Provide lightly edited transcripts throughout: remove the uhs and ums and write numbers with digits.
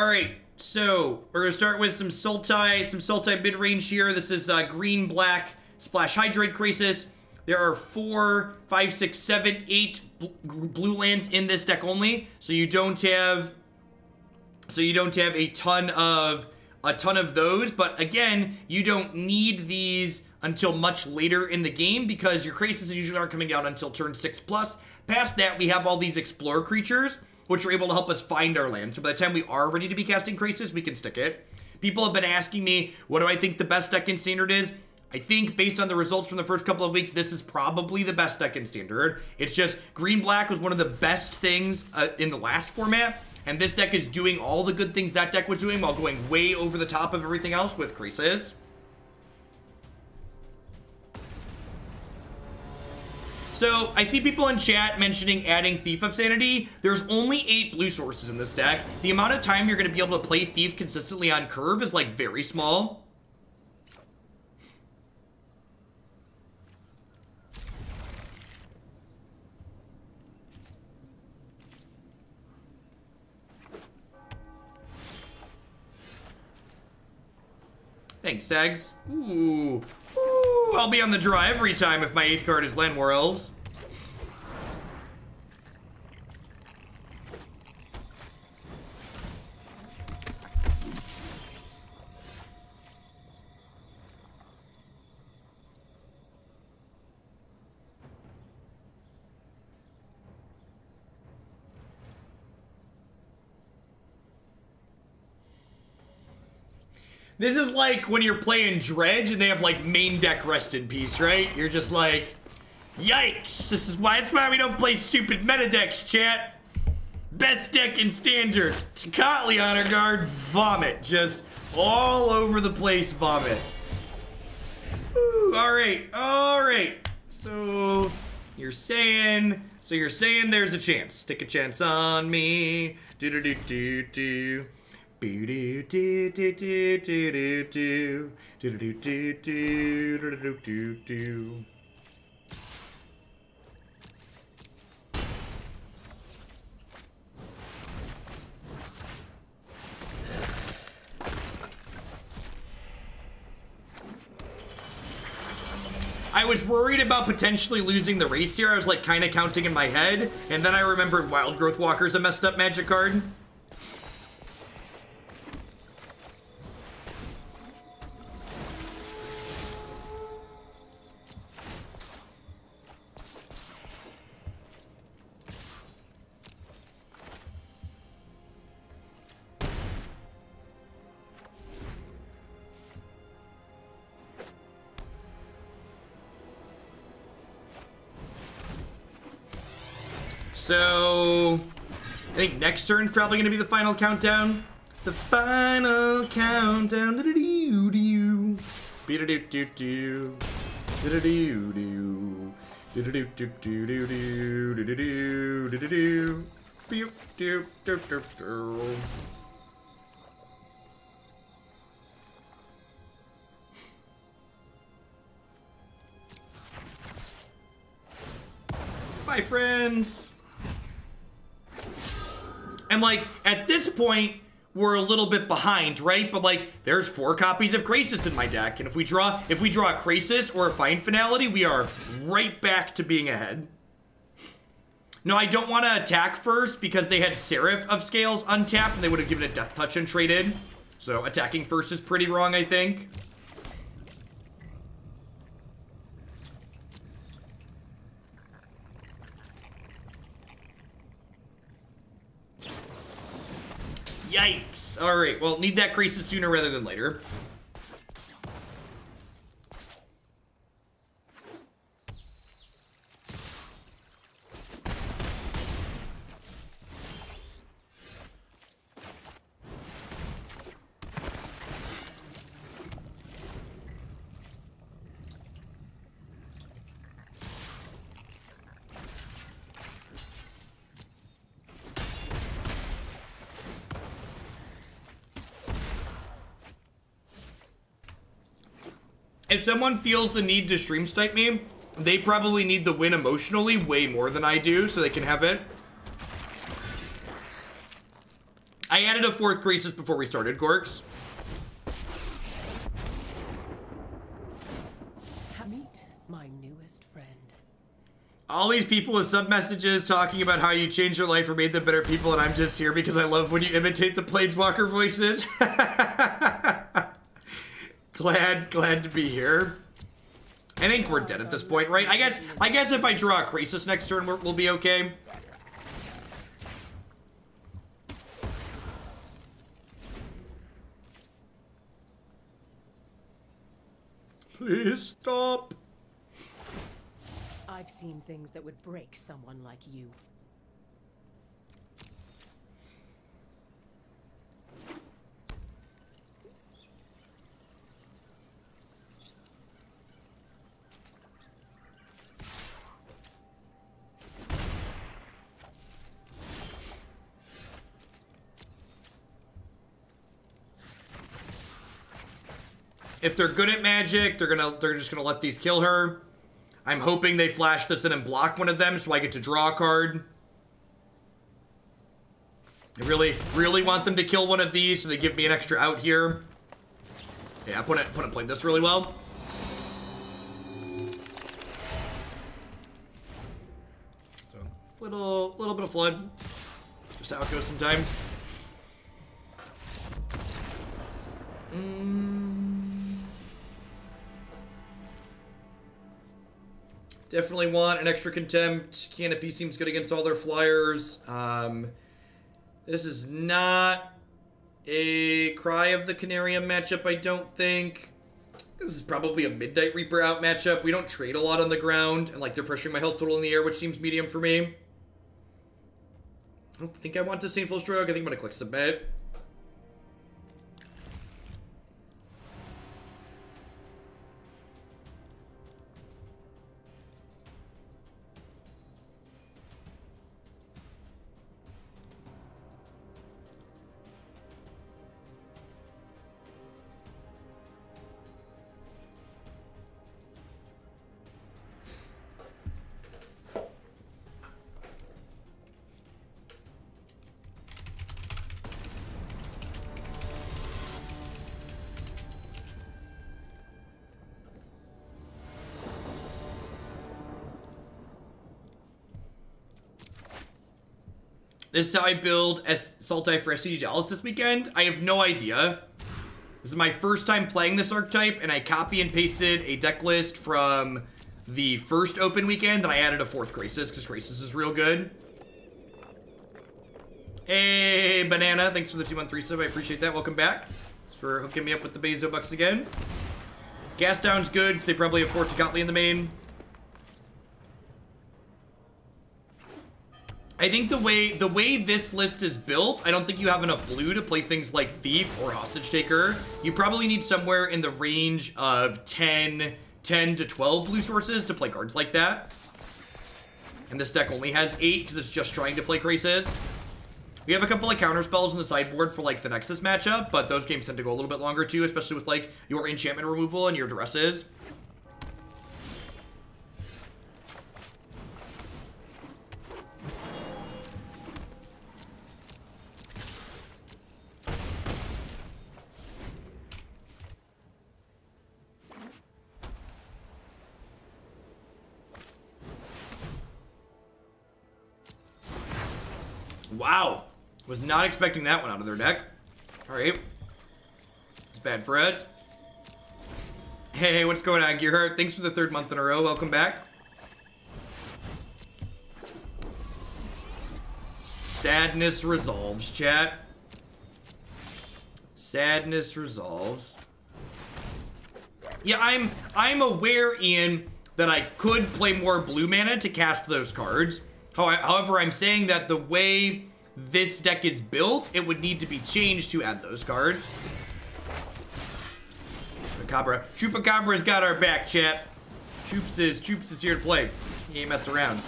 Alright, so we're going to start with some Sultai midrange here. This is green, black, splash Hydroid Krasis. There are 4, 5, 6, 7, 8 blue lands in this deck only, so you don't have a ton of those. But again, you don't need these until much later in the game because your Krasis usually aren't coming out until turn 6+. Past that, we have all these Explorer creatures, which are able to help us find our land. So by the time we are ready to be casting Krasis, we can stick it. People have been asking me, what do I think the best deck in Standard is? I think based on the results from the first couple of weeks, this is probably the best deck in Standard. It's just green-black was one of the best things in the last format, and this deck is doing all the good things that deck was doing while going way over the top of everything else with Krasis. So, I see people in chat mentioning adding Thief of Sanity. There's only 8 blue sources in this deck. The amount of time you're going to be able to play Thief consistently on curve is, like, very small. Thanks, Stags. Ooh. Ooh, I'll be on the draw every time if my 8th card is Llanowar Elves. This is like when you're playing Dredge and they have like main deck Rest in Peace, right? You're just like, yikes! That's why we don't play stupid meta decks, chat. Best deck in Standard. Cotley Honor Guard, vomit. Just all over the place, vomit. Woo, alright. So you're saying there's a chance. Take a chance on me. Do-do-do-do-do. I was worried about potentially losing the race here. I was like kind of counting in my head, and then I remembered Wildgrowth Walker's a messed up magic card. So, I think next turn's probably going to be the final countdown. The final countdown. Do-do-do-do. Be-do-do-do-do. Do-do-do-do. Do-do-do-do-do-do. Do-do-do-do-do-do. Beep-doop-doop-doop-doop. Bye, friends. And, like, at this point, we're a little bit behind, right? But, like, there's 4 copies of Krasis in my deck. And if we draw a Krasis or a Find Finality, we are right back to being ahead. No, I don't want to attack first because they had Seraph of Scales untapped and they would have given it Death Touch and traded. So attacking first is pretty wrong, I think. Yikes. Alright, well, need that Krasis sooner rather than later. If someone feels the need to stream snipe me, they probably need the win emotionally way more than I do, so they can have it. I added a 4th Krasis before we started, Gorks. Meet my newest friend. All these people with sub-messages talking about how you changed their life or made them better people, and I'm just here because I love when you imitate the Planeswalker voices. Glad to be here. I think we're dead at this point, right? I guess if I draw a Krasis next turn, we'll be okay. Please stop. I've seen things that would break someone like you. If they're good at Magic, they're just gonna let these kill her. I'm hoping they flash this in and block one of them so I get to draw a card. I really want them to kill one of these so they give me an extra out here. Yeah, Opponent played this really well. So, little bit of flood. Just how it goes sometimes. Definitely want an extra Contempt. Canopy seems good against all their flyers. This is not a Cry of the Carnarium matchup, I don't think. This is probably a Midnight Reaper out matchup. We don't trade a lot on the ground, and like they're pressuring my health total in the air, which seems medium for me. I don't think I want Disdainful Stroke. I think I'm gonna click submit. This is how I build Sultai for SCG Dallas this weekend. I have no idea. This is my first time playing this archetype, and I copy and pasted a deck list from the first open weekend, then I added a 4th Krasis, because Krasis is real good. Hey, Banana, thanks for the 2-1-3 sub. I appreciate that. Welcome back. Thanks for hooking me up with the Bezo Bucks again. Gas Down's good, because they probably have 4 Tecatli in the main. I think the way this list is built, I don't think you have enough blue to play things like Thief or Hostage Taker. You probably need somewhere in the range of 10 to 12 blue sources to play cards like that. And this deck only has 8 because it's just trying to play Krasis. We have a couple of counter spells in the sideboard for like the Nexus matchup, but those games tend to go a little bit longer too, especially with like your enchantment removal and your Duresses. Wow. Was not expecting that one out of their deck. Alright. It's bad for us. Hey, what's going on, Gearhart? Thanks for the 3rd month in a row. Welcome back. Sadness resolves, chat. Sadness resolves. Yeah, I'm aware, Ian, that I could play more blue mana to cast those cards. However, I'm saying that the way this deck is built, it would need to be changed to add those cards. Chupacabra's got our back, chat. Choops is here to play. He ain't mess around.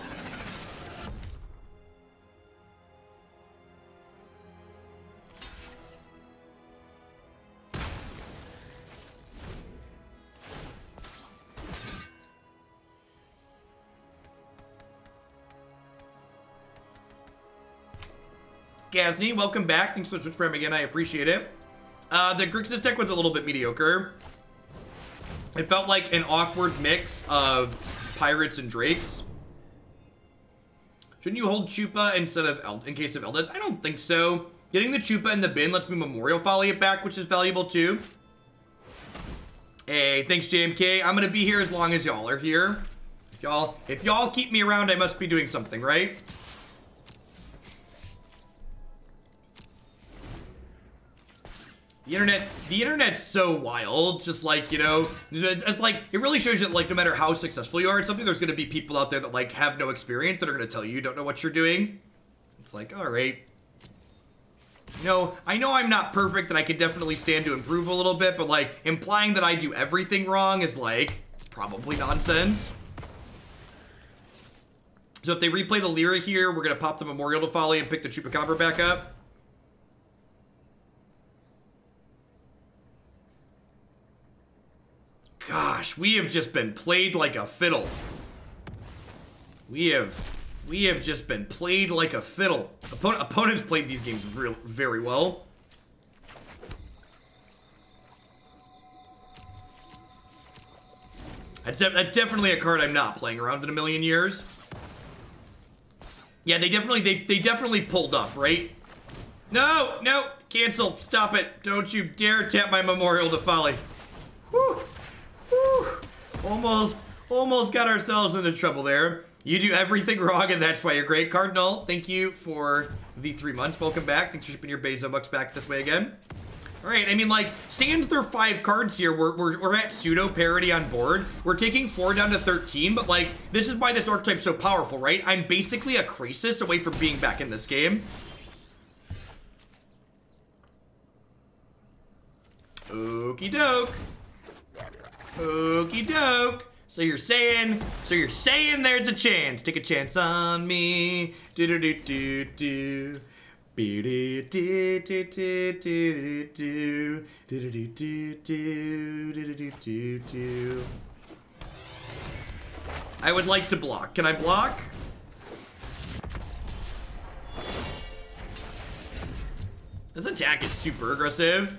Gazni, welcome back. Thanks for the Twitch Prime again. I appreciate it. The Grixis deck was a little bit mediocre. It felt like an awkward mix of pirates and drakes. Shouldn't you hold Chupa instead of in case of Eldest? I don't think so. Getting the Chupa in the bin lets me Memorial Folly it back, which is valuable too. Hey, thanks JMK. I'm gonna be here as long as y'all are here. If y'all keep me around, I must be doing something, right? The internet's so wild, just like, you know, it's like, it really shows you that, like, no matter how successful you are, it's something there's gonna be people out there that, like, have no experience that are gonna tell you don't know what you're doing. It's like, alright. No, I know I'm not perfect and I can definitely stand to improve a little bit, but, like, implying that I do everything wrong is, like, probably nonsense. So if they replay the Lyra here, we're gonna pop the Memorial to Folly and pick the Chupacabra back up. Gosh, we have just been played like a fiddle. We have just been played like a fiddle. Opponents played these games very well. That's definitely a card I'm not playing around in a million years. Yeah, they definitely pulled up, right? No, cancel, stop it. Don't you dare tap my Memorial to Folly. Whew. Almost got ourselves into trouble there. You do everything wrong, and that's why you're great. Cardinal, thank you for the 3 months. Welcome back. Thanks for shipping your Bezo bucks back this way again. All right, I mean, like, sans their 5 cards here, we're at pseudo parity on board. We're taking 4 down to 13, but, like, this is why this archetype's so powerful, right? I'm basically a Krasis away from being back in this game. Okie doke. Okie doke. So you're saying there's a chance. Take a chance on me. Do do do do do. Do do do do do do do do do do do do. I would like to block. Can I block? This attack is super aggressive.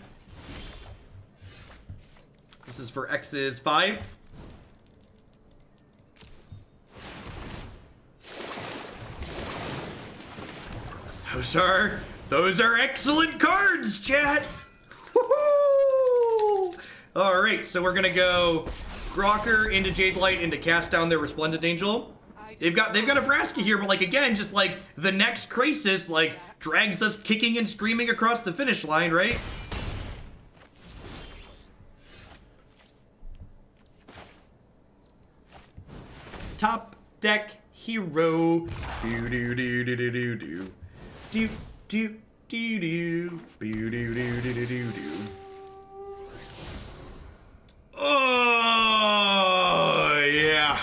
This is for X's 5. Those are excellent cards, chat. Woohoo! All right, so we're gonna go Grokr into Jadelight into cast down their Resplendent Angel. They've got a Vraska here, but like again, just like the next Krasis like drags us kicking and screaming across the finish line, right? Top deck hero. Do do do do do do do. Do do do do do do do do do do. Oh yeah.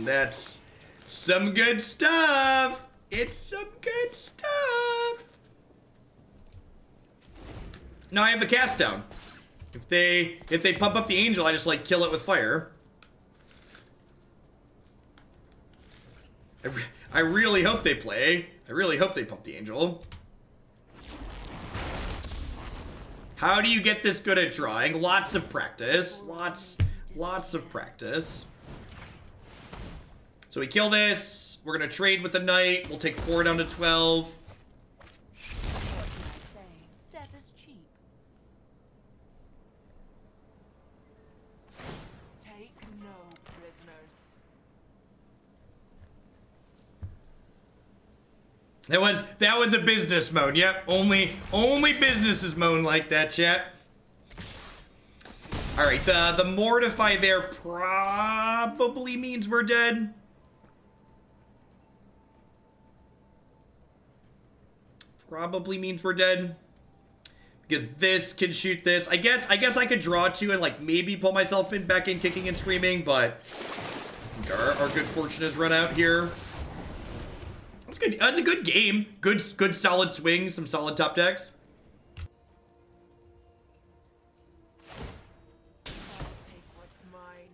That's some good stuff. It's some good stuff. Now I have a cast down. If they pump up the angel, I just like kill it with fire. I really hope they play. I really hope they pump the angel. How do you get this good at drawing? Lots of practice. Lots of practice. So we kill this. We're gonna trade with the knight. We'll take 4 down to 12. Death is cheap. Take no prisoners. That was a business mode. Yep, only businesses moan like that, chat. All right, the mortify there probably means we're dead. Probably means we're dead. Because this can shoot this. I guess I could draw 2 and like maybe pull myself back in kicking and screaming, but our good fortune has run out here. That's good. That's a good game. Good solid swings, some solid top decks. I'll take what's mine.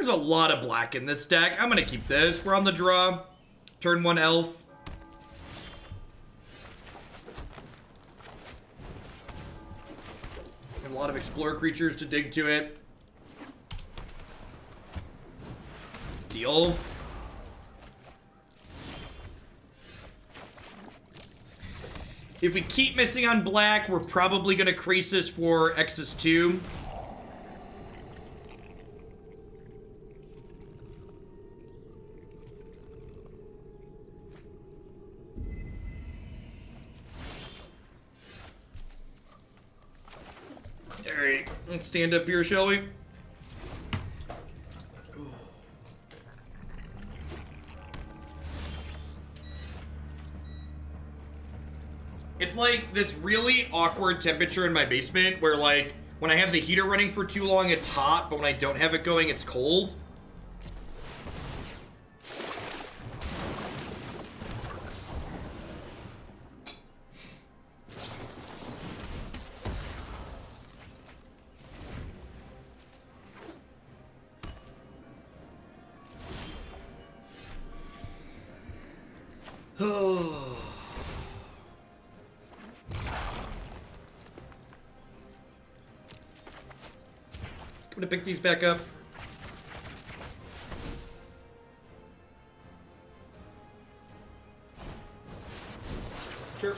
There's a lot of black in this deck. I'm gonna keep this. We're on the draw. Turn 1 elf. And a lot of explorer creatures to dig to it. Deal. If we keep missing on black, we're probably gonna Krasis for X's 2. Alright, let's stand up here, shall we? It's like this really awkward temperature in my basement where, like, when I have the heater running for too long, it's hot, but when I don't have it going, it's cold. Oh. I'm gonna pick these back up. Sure.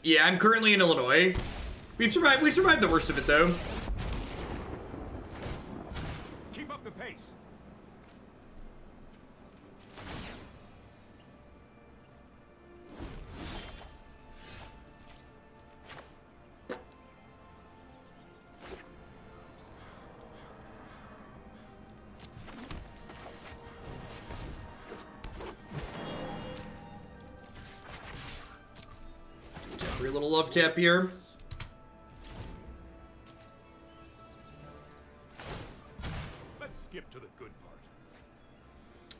Yeah, I'm currently in Illinois. We've survived the worst of it though. Keep up the pace. Free little love tap here. Let's skip to the good part.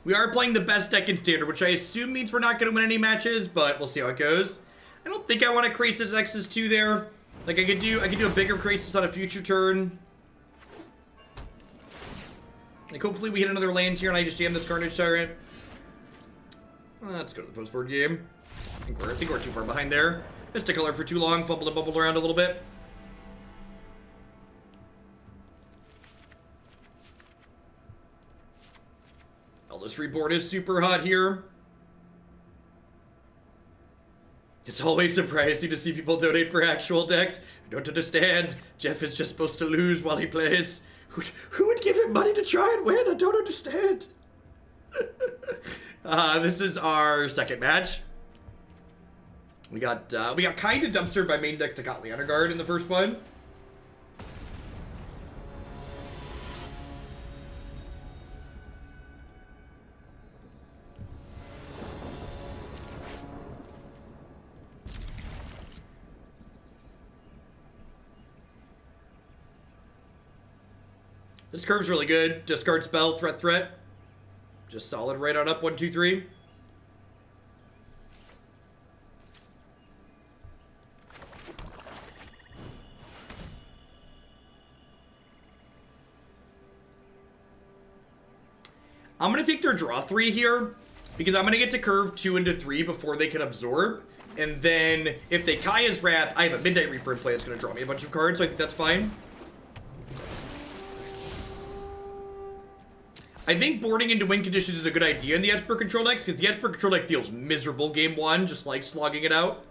We are playing the best deck in standard, which I assume means we're not going to win any matches, but we'll see how it goes. I don't think I want to Krasis X's 2 there. Like I could do a bigger Krasis on a future turn. Like hopefully we hit another land here and I just jam this Carnage Tyrant. Let's go to the post-board game. I think we're too far behind there. Missed a color for too long, fumbled and bubbled around a little bit. Eldest Reborn is super hot here. It's always surprising to see people donate for actual decks. I don't understand. Jeff is just supposed to lose while he plays. Who would give him money to try and win? I don't understand. This is our second match. We got kind of dumpstered by main deck to Llanowar Guard in the first one. This curve's really good. Discard spell, threat. Just solid right on up, 1, 2, 3. I'm going to take their draw 3 here, because I'm going to get to curve 2 into 3 before they can absorb. And then, if they Kaya's Wrath, I have a Midnight Reaper in play that's going to draw me a bunch of cards, so I think that's fine. I think boarding into win conditions is a good idea in the Esper control decks, because the Esper control deck feels miserable game 1, just like slogging it out.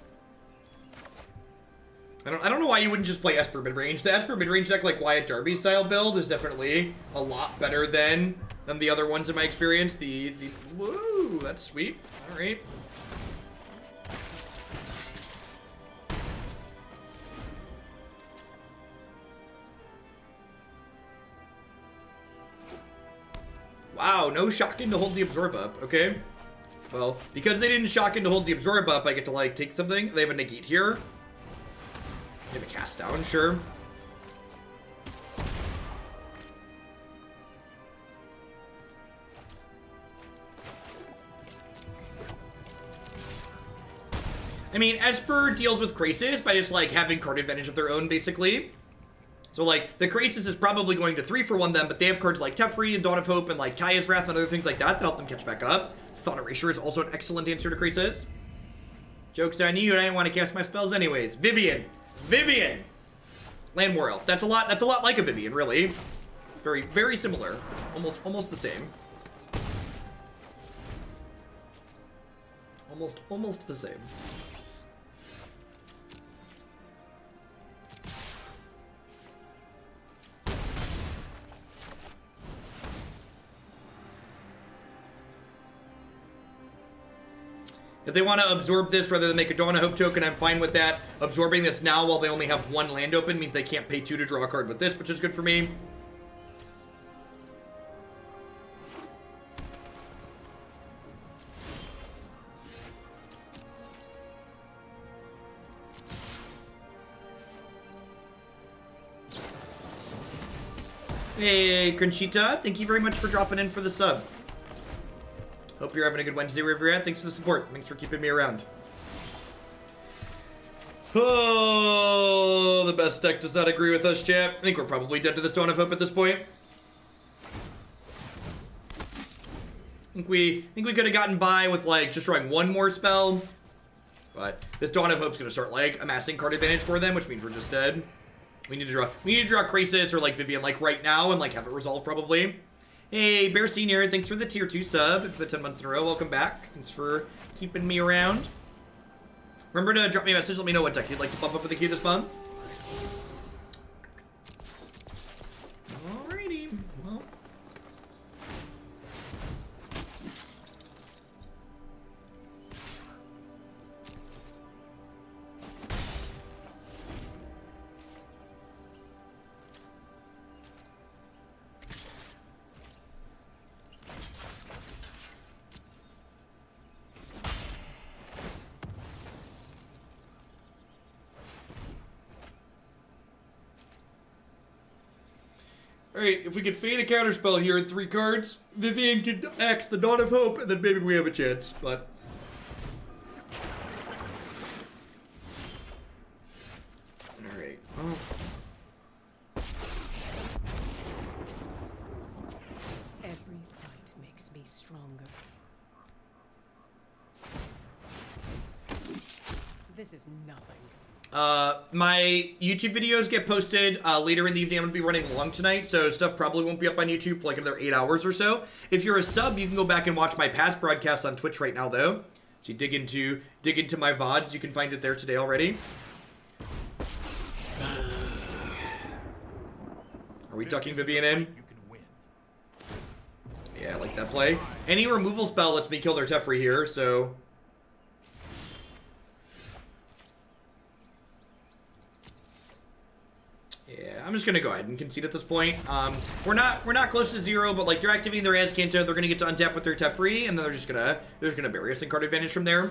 I don't know why you wouldn't just play Esper midrange. The Esper midrange deck, like Wyatt Darby style build, is definitely a lot better than the other ones in my experience. Whoa, that's sweet. All right. Wow, no shocking to hold the absorb up. Okay. Well, because they didn't shock in to hold the absorb up, I get to like take something. They have a negate here. They have a cast down, sure. I mean, Esper deals with Krasis by just, like, having card advantage of their own, basically. So, like, the Krasis is probably going to 3-for-1 them, but they have cards like Teferi and Dawn of Hope and, like, Kaya's Wrath and other things like that that help them catch back up. Thought Erasure is also an excellent answer to Krasis. Joke's on you, and I didn't want to cast my spells anyways. Vivien! Vivien! Llanowar Elf. That's a lot like a Vivien, really. Very, very similar. Almost the same. Almost the same. If they want to absorb this rather than make a Dawn of Hope token, I'm fine with that. Absorbing this now while they only have 1 land open means they can't pay 2 to draw a card with this, which is good for me. Hey, Conchita, thank you very much for dropping in for the sub. Hope you're having a good Wednesday, River. Thanks for the support. Thanks for keeping me around. Oh, the best deck does not agree with us, chat. I think we're probably dead to this Dawn of Hope at this point. I think we could have gotten by with, like, just drawing 1 more spell. But this Dawn of Hope's gonna start, like, amassing card advantage for them, which means we're just dead. We need to draw Krasis or, like, Vivien, like, right now and, like, have it resolved probably. Hey, Bear Senior, thanks for the tier 2 sub and for the 10 months in a row. Welcome back. Thanks for keeping me around. Remember to drop me a message. Let me know what deck you'd like to bump up with the queue this month. Alrighty. Well. Alright, if we could fade a counterspell here in 3 cards, Vivien could axe the Dawn of Hope, and then maybe we have a chance, but... Alright, well... Every fight makes me stronger. This is nothing. My YouTube videos get posted later in the evening. I'm gonna be running long tonight, so stuff probably won't be up on YouTube for like another 8 hours or so. If you're a sub, you can go back and watch my past broadcasts on Twitch right now, though. So you dig into my VODs, you can find it there today already. Are we tucking Vivien in? Yeah, I like that play. Any removal spell lets me kill their Teferi here, so... Yeah, I'm just gonna go ahead and concede at this point. We're not close to 0, but like they're activating their Azcanta, they're gonna get to untap with their Teferi, and then they're just gonna bury us in card advantage from there. I'm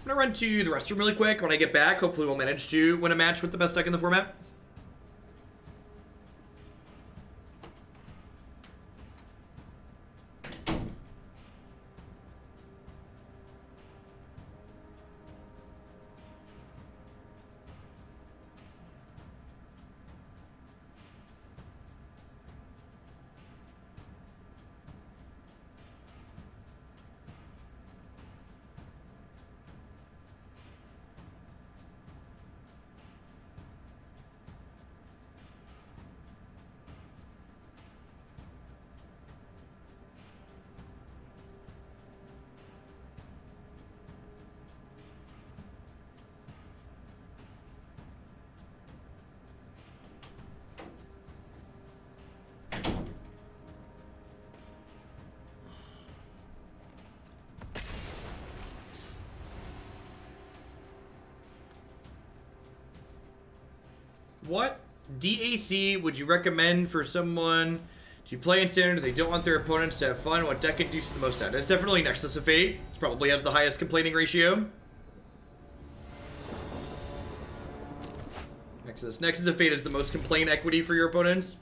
gonna run to the restroom really quick. When I get back, hopefully we'll manage to win a match with the best deck in the format. What DAC would you recommend for someone to play in Standard if they don't want their opponents to have fun? What deck induces the most sad? It's definitely Nexus of Fate. It probably has the highest complaining ratio. Nexus of Fate is the most complaint equity for your opponents.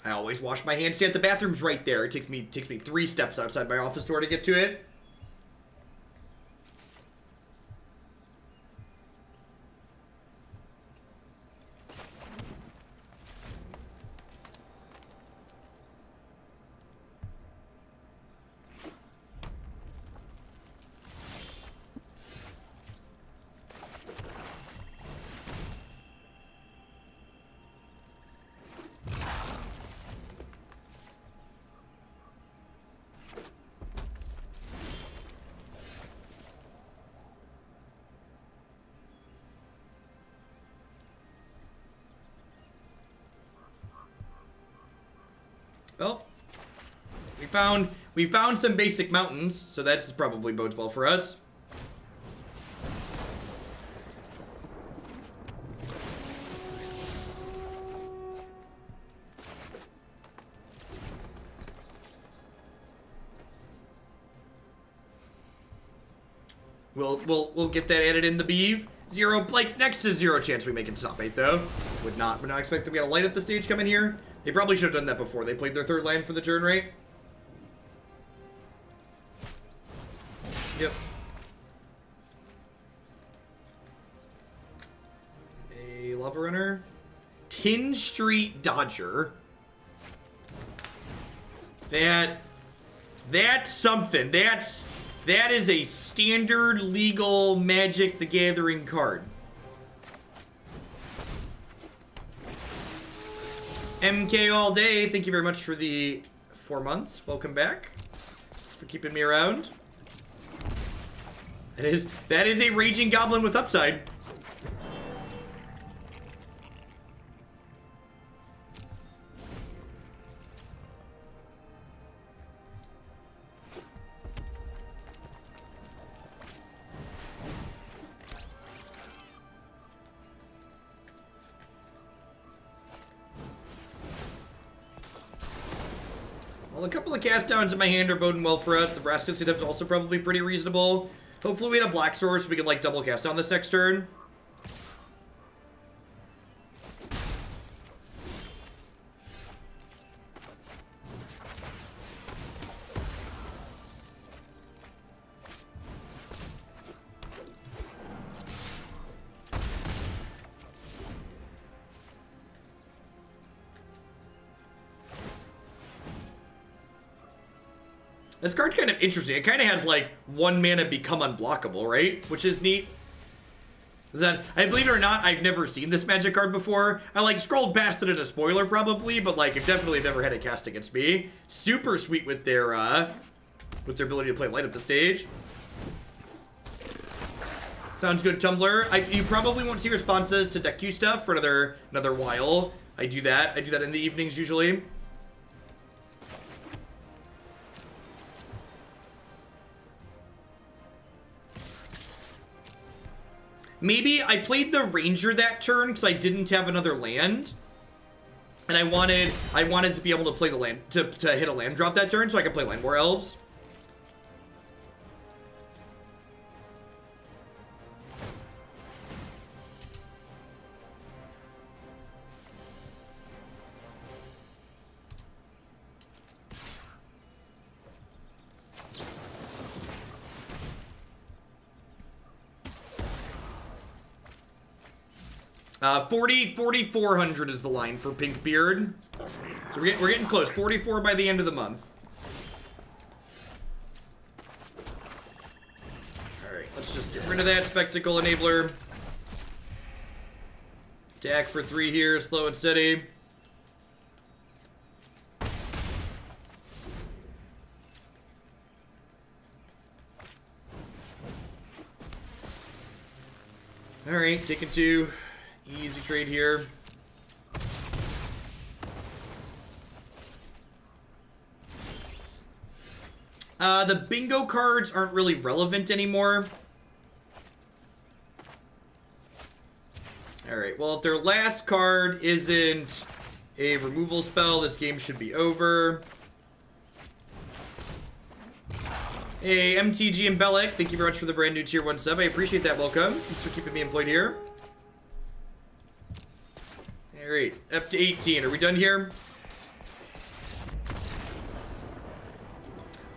I always wash my hands. Yeah, the bathroom's right there. It takes me 3 steps outside my office door to get to it. Well, we found some basic mountains, so that's probably bodes well for us. We'll get that added in the beeve. Zero, like next to 0 chance we make it top 8 though. Would not expect that we had a light up the stage coming here. They probably should have done that before they played their 3rd land for the turn, right? Yep. A Lava Runner. Tin Street Dodger. That's something. That is a standard legal Magic the Gathering card. MK all day, thank you very much for the 4 months. Welcome back. Thanks for keeping me around. That is a Raging Goblin with upside. Well, a couple of cast downs in my hand are boding well for us. The Vraska setup's also probably pretty reasonable. Hopefully we had a black source so we can like double cast down this next turn. This card's kind of interesting. It kind of has, like, 1 mana become unblockable, right? Which is neat. Then, I believe it or not, I've never seen this Magic card before. I, like, scrolled past it in a spoiler, probably, but, like, I've definitely never had it cast against me. Super sweet with their ability to play light up the stage. Sounds good, Tumblr. You probably won't see responses to deck Q stuff for another while. I do that in the evenings, usually. Maybe I played the Ranger that turn because I didn't have another land. And I wanted to be able to play the land, to hit a land drop that turn so I could play Llanowar Elves. $4,400 is the line for Pink Beard. So we're getting close. 44 by the end of the month. Alright, let's just get rid of that Spectacle Enabler. Attack for 3 here, slow and steady. Alright, taking 2. Easy trade here. The bingo cards aren't really relevant anymore. Alright, well, if their last card isn't a removal spell, this game should be over. Hey, MTG and Bellic, thank you very much for the brand new tier 1 sub. I appreciate that. Welcome. Thanks for keeping me employed here. Alright, up to 18. Are we done here?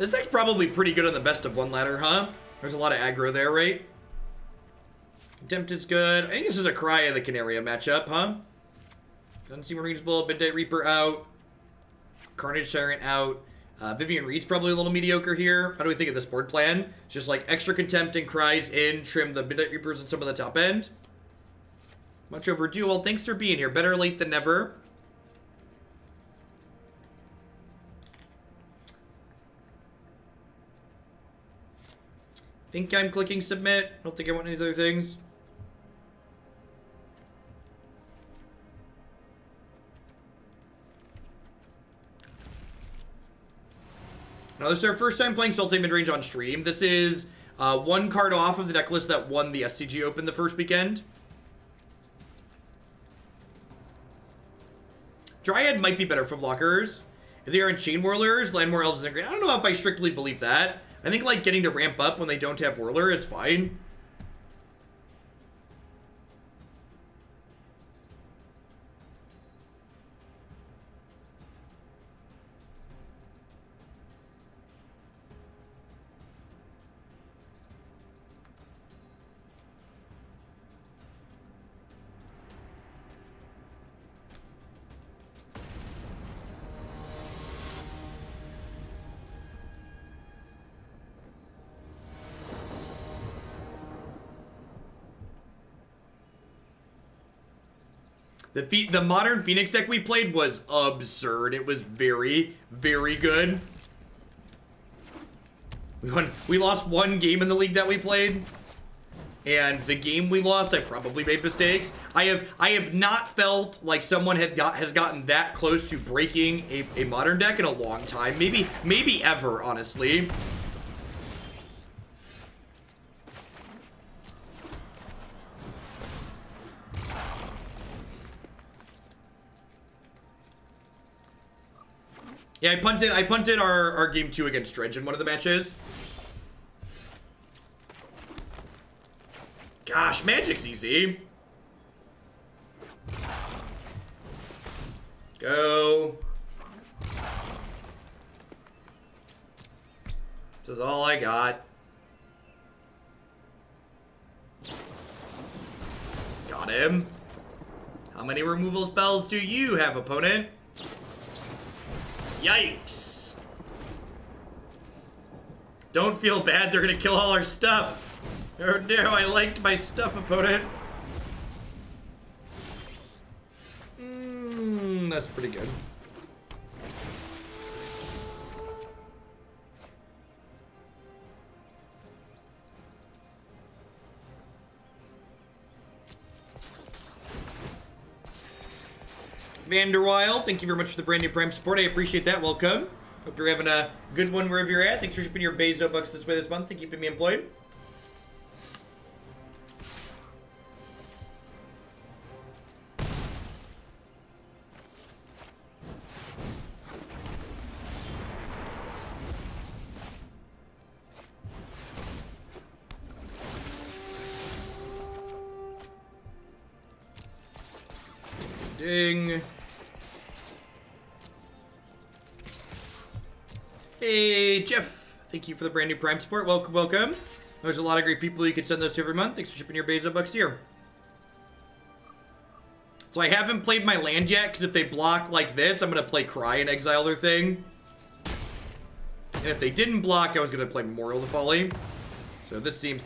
This deck's probably pretty good on the best of one ladder, huh? There's a lot of aggro there, right? Contempt is good. I think this is a Cry of the Carnarium matchup, huh? Doesn't seem reasonable. Midnight Reaper out. Carnage Tyrant out. Vivien Reid's probably a little mediocre here. How do we think of this board plan? Just like extra Contempt and Cries in, trim the Midnight Reapers and some of the top end. Much overdue. Well, thanks for being here. Better late than never. Think I'm clicking submit. I don't think I want any other things. Now, this is our first time playing Sultai Midrange on stream. This is one card off of the deck list that won the SCG Open the first weekend. Dryad might be better for blockers. If they are in Chain Whirlers, Llanowar Elves isn't great. I don't know if I strictly believe that. I think, like, getting to ramp up when they don't have Whirler is fine. The modern Phoenix deck we played was absurd. It was very, very good. We lost one game in the league that we played. And the game we lost, I probably made mistakes. I have not felt like someone has gotten that close to breaking a modern deck in a long time. Maybe ever, honestly. Yeah, I punted our game 2 against Dredge in one of the matches. Gosh, Magic's easy. Go. This is all I got. Got him. How many removal spells do you have, opponent? Yikes. Don't feel bad, they're gonna kill all our stuff. Oh no, I liked my stuff, opponent. That's pretty good. Vanderwild, thank you very much for the brand new Prime support. I appreciate that. Welcome. Hope you're having a good one wherever you're at. Thanks for shipping your Bezo bucks this way this month and keeping me employed. Ding. Hey, Jeff. Thank you for the brand new Prime support. Welcome, welcome. There's a lot of great people you can send those to every month. Thanks for shipping your Bezo bucks here. So I haven't played my land yet, because if they block like this, I'm going to play Cry and exile their thing. And if they didn't block, I was going to play Memorial to Folly. So this seems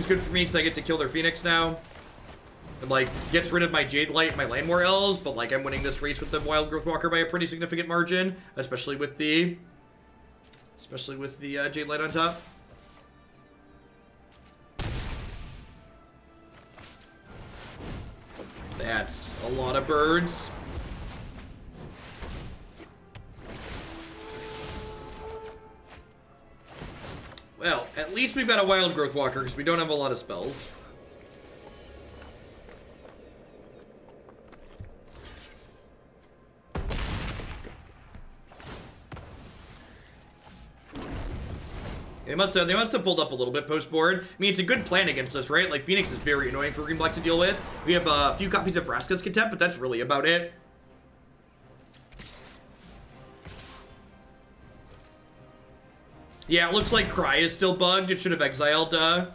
good for me, because I get to kill their Phoenix now. It, like, gets rid of my Jadelight and my Llanowar Elves, but, like, I'm winning this race with the Wildgrowth Walker by a pretty significant margin, especially with the Jadelight on top. That's a lot of birds. Well, at least we've got a Wildgrowth Walker, because we don't have a lot of spells. They must have pulled up a little bit post-board. I mean, it's a good plan against us, right? Like, Phoenix is very annoying for green-black to deal with. We have a few copies of Vraska's Contempt, but that's really about it. Yeah, it looks like Cry is still bugged. It should have exiled, Did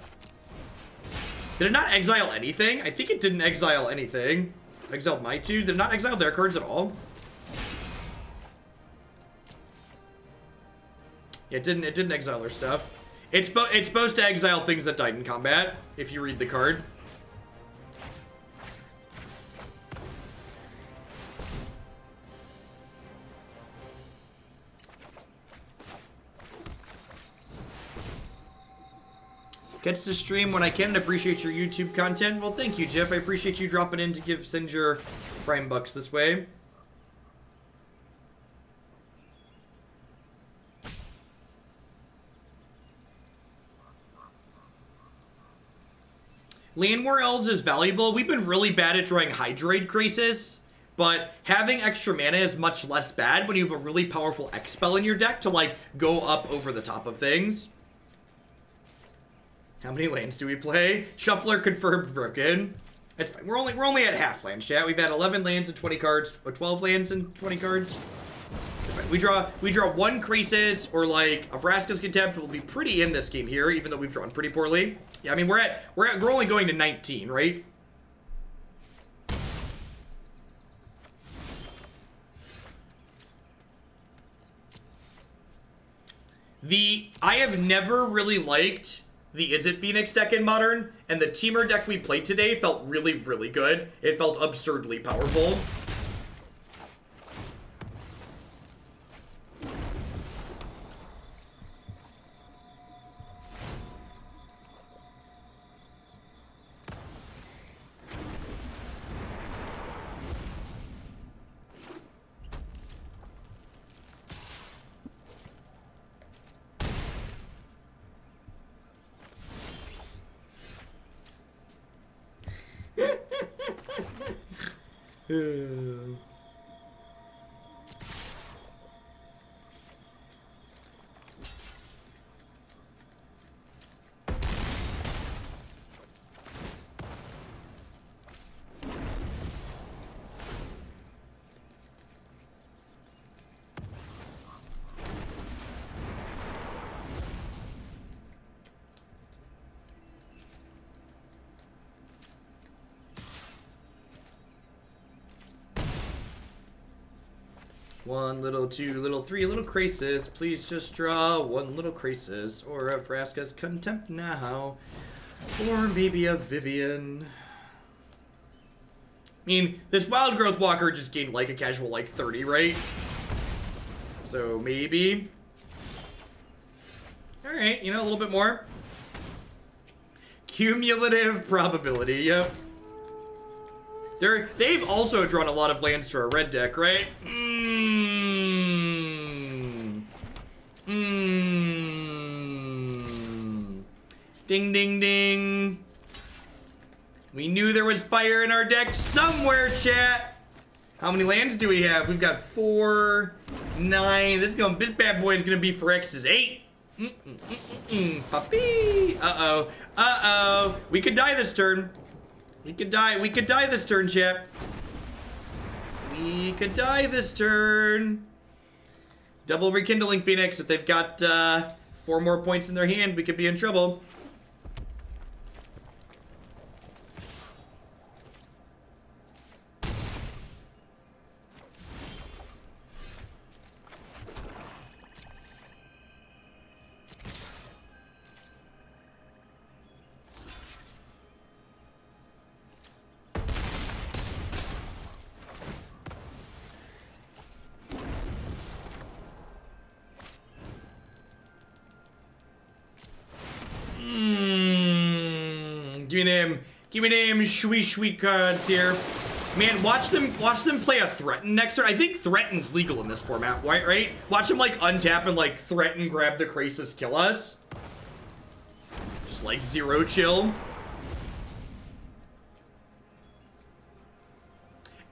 it not exile anything? I think it didn't exile anything. Exiled my two. Did it not exile their cards at all? Yeah, it didn't exile their stuff. It's supposed to exile things that died in combat, if you read the card. Catch the stream when I can and appreciate your YouTube content. Well, thank you, Jeff. I appreciate you dropping in to send your Prime bucks this way. Llanowar Elves is valuable. We've been really bad at drawing Hydroid Krasis, but having extra mana is much less bad when you have a really powerful X spell in your deck to, like, go up over the top of things. How many lands do we play? Shuffler confirmed broken. It's fine. We're only at half land, chat. We've had 11 lands and 20 cards, or 12 lands and 20 cards. We draw one Krasis or like a Vraska's Contempt. We'll be pretty in this game here, even though we've drawn pretty poorly. Yeah, I mean we're only going to 19, right? I have never really liked the Is It Phoenix deck in Modern, and the Teamer deck we played today felt really, really good. It felt absurdly powerful. One little, two little, three little Krasis. Please just draw one little Krasis. Or a Vraska's Contempt now. Or maybe a Vivien. I mean, this Wildgrowth Walker just gained like a casual like 30, right? So maybe. Alright, you know, a little bit more. Cumulative probability, yep. They've also drawn a lot of lands for a red deck, right? Ding, ding, ding. We knew there was fire in our deck somewhere, chat. How many lands do we have? We've got 4, 9. This bad boy is gonna be for X's 8. Puppy. Uh-oh. Uh-oh. We could die this turn. We could die this turn, chat. We could die this turn. Double Rekindling Phoenix. If they've got 4 more points in their hand, we could be in trouble. Give me them shwee cards here. Man, watch them play a Threaten next turn. I think Threaten's legal in this format, right? Watch them like untap and like Threaten, grab the Krasis, kill us. Just like 0 chill.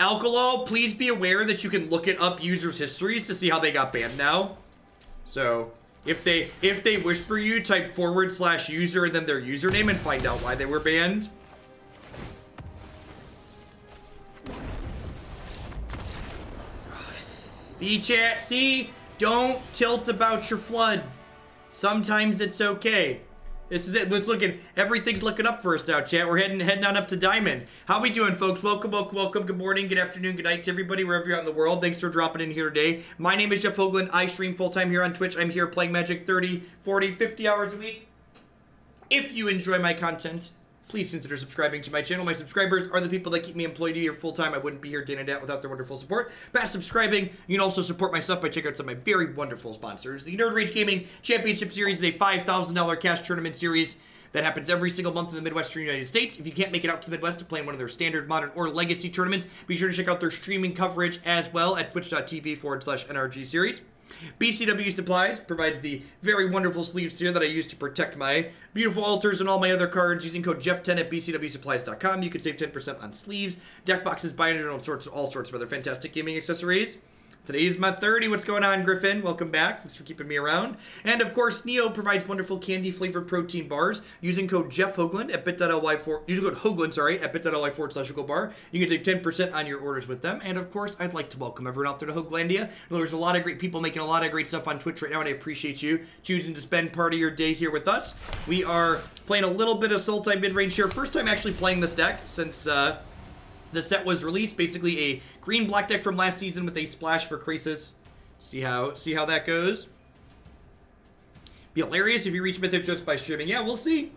Alkalo, please be aware that you can look at up users' histories to see how they got banned now. So if they whisper you, type /user and then their username and find out why they were banned. See, chat, see? Don't tilt about your flood. Sometimes it's okay. This is it. Everything's looking up for us now, chat. We're heading on up to Diamond. How we doing, folks? Welcome. Good morning, good afternoon, good night to everybody, wherever you're at in the world. Thanks for dropping in here today. My name is Jeff Hoagland. I stream full-time here on Twitch. I'm here playing Magic 30, 40, 50 hours a week. If you enjoy my content, please consider subscribing to my channel. My subscribers are the people that keep me employed here full-time. I wouldn't be here day and day without their wonderful support. By subscribing, you can also support my stuff by checking out some of my very wonderful sponsors. The Nerd Rage Gaming Championship Series is a $5,000 cash tournament series that happens every single month in the Midwestern United States. If you can't make it out to the Midwest to play in one of their standard, modern, or legacy tournaments, be sure to check out their streaming coverage as well at twitch.tv/NRG series. BCW Supplies provides the very wonderful sleeves here that I use to protect my beautiful altars and all my other cards. Using code Jeff10 at bcwsupplies.com, you can save 10% on sleeves, deck boxes, binders, and all sorts of other fantastic gaming accessories. Today's my 30. What's going on, Griffin? Welcome back. Thanks for keeping me around. And of course, Neo provides wonderful candy-flavored protein bars. Using code Jeff Hoagland at bit.ly/goldbar, you can save 10% on your orders with them. And of course, I'd like to welcome everyone out there to Hoaglandia. There's a lot of great people making a lot of great stuff on Twitch right now, and I appreciate you choosing to spend part of your day here with us. We are playing a little bit of Sultai midrange here. First time actually playing this deck since the set was released. Basically a green-black deck from last season with a splash for Krasis. See how that goes. Be hilarious if you reach Mythic just by streaming. Yeah, we'll see.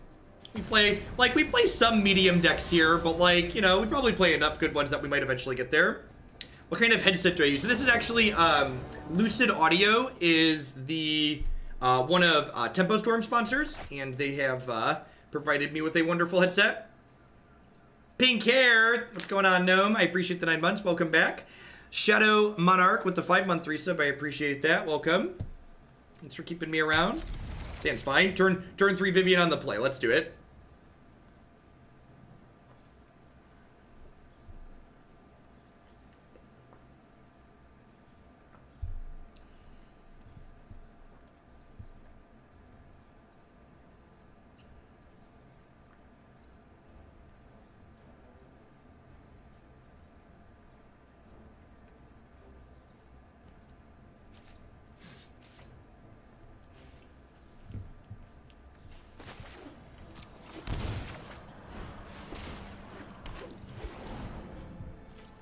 We play some medium decks here, but like, you know, we probably play enough good ones that we might eventually get there. What kind of headset do I use? So this is actually Lucid Audio is the one of Tempo Storm sponsors, and they have provided me with a wonderful headset. Pink hair. What's going on, Gnome? I appreciate the 9 months. Welcome back. Shadow Monarch with the 5-month resub. I appreciate that. Welcome. Thanks for keeping me around. Stands fine. Turn 3 Vivien on the play. Let's do it.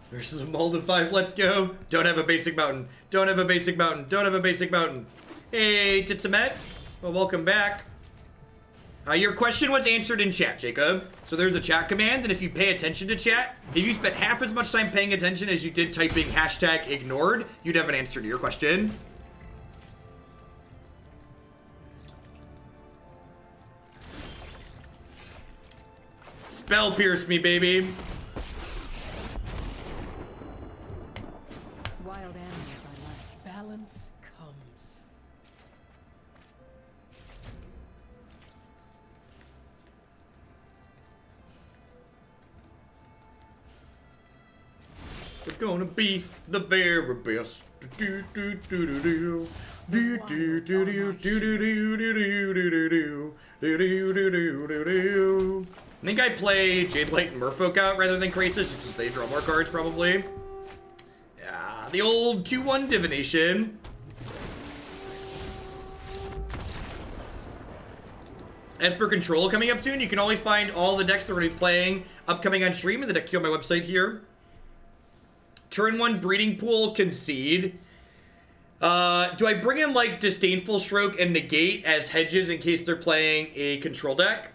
Versus a molded 5, let's go. Don't have a basic mountain. Don't have a basic mountain. Don't have a basic mountain. Hey, Titsamet. Well, welcome back. Your question was answered in chat, Jacob. So there's a chat command, and if you pay attention to chat, if you spent half as much time paying attention as you did typing #ignored, you'd have an answer to your question. Spell pierce me, baby. Balance comes. We're gonna be the very best. I think I play Jadelight and Merfolk out rather than Krasis, just because they draw more cards, probably. Yeah, the old 2-1 divination. Esper Control coming up soon. You can always find all the decks that we're going to be playing upcoming on stream in the deck queue on my website here. Turn 1 Breeding Pool, Concede. Do I bring in like Disdainful Stroke and Negate as hedges in case they're playing a control deck?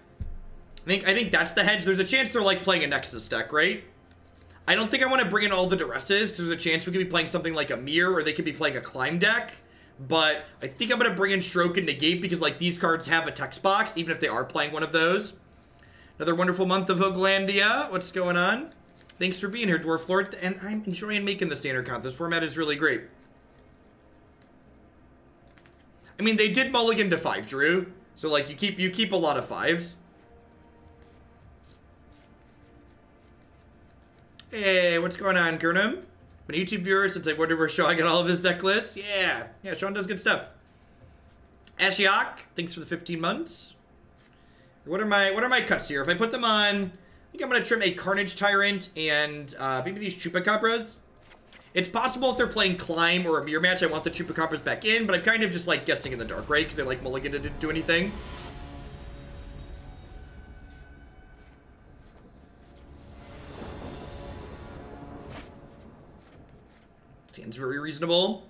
I think that's the hedge. There's a chance they're like playing a Nexus deck, right? I don't think I want to bring in all the Duresses, because there's a chance we could be playing something like a Mirror, or they could be playing a Climb deck. But I think I'm going to bring in Stroke and Negate, because like these cards have a text box, even if they are playing one of those. Another wonderful month of Hoaglandia. What's going on? Thanks for being here, Dwarf Lord, and I'm enjoying making the standard count. This format is really great. I mean, they did mulligan to 5, Drew. So like you keep a lot of 5s. Hey, what's going on, Gurnham? Been a YouTube viewer since I wondered where Sean got all of his deck lists. Yeah, Sean does good stuff. Ashiok, thanks for the 15 months. What are my cuts here? If I put them on, I think I'm gonna trim a Carnage Tyrant and maybe these Chupacabras. It's possible if they're playing Climb or a mirror match, I want the Chupacabras back in, but I'm kind of just like guessing in the dark, right? Because they like Mulligan didn't do anything. Seems very reasonable.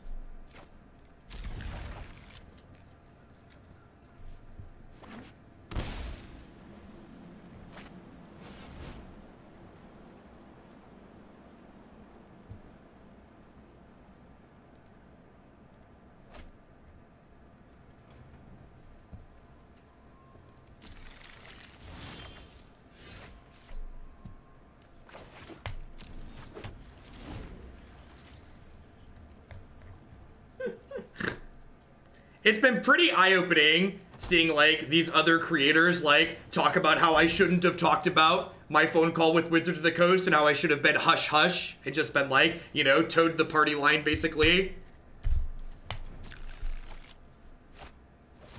It's been pretty eye-opening seeing, like, these other creators, like, talk about how I shouldn't have talked about my phone call with Wizards of the Coast and how I should have been hush-hush and just been, like, you know, towed the party line, basically.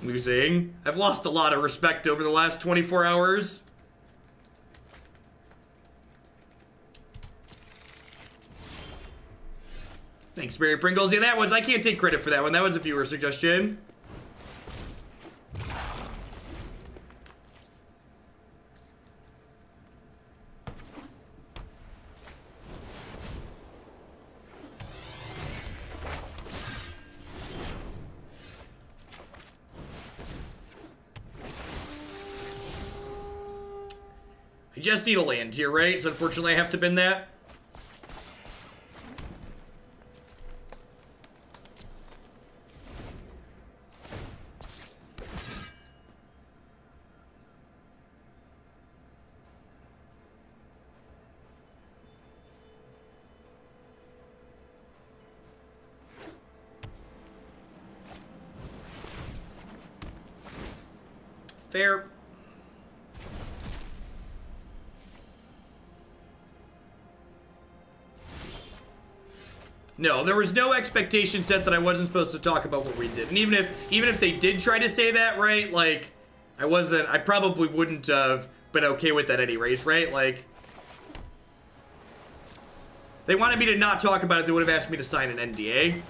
Losing. I've lost a lot of respect over the last 24 hours. Thanks, Barry Pringles. Yeah, that was, I can't take credit for that one. That was a viewer suggestion. I just need a land here, right? So unfortunately I have to bin that. Fair. No, there was no expectation set that I wasn't supposed to talk about what we did. And even if they did try to say that, right, like, I probably wouldn't have been okay with that anyways, right? Like, they wanted me to not talk about it, they would have asked me to sign an NDA.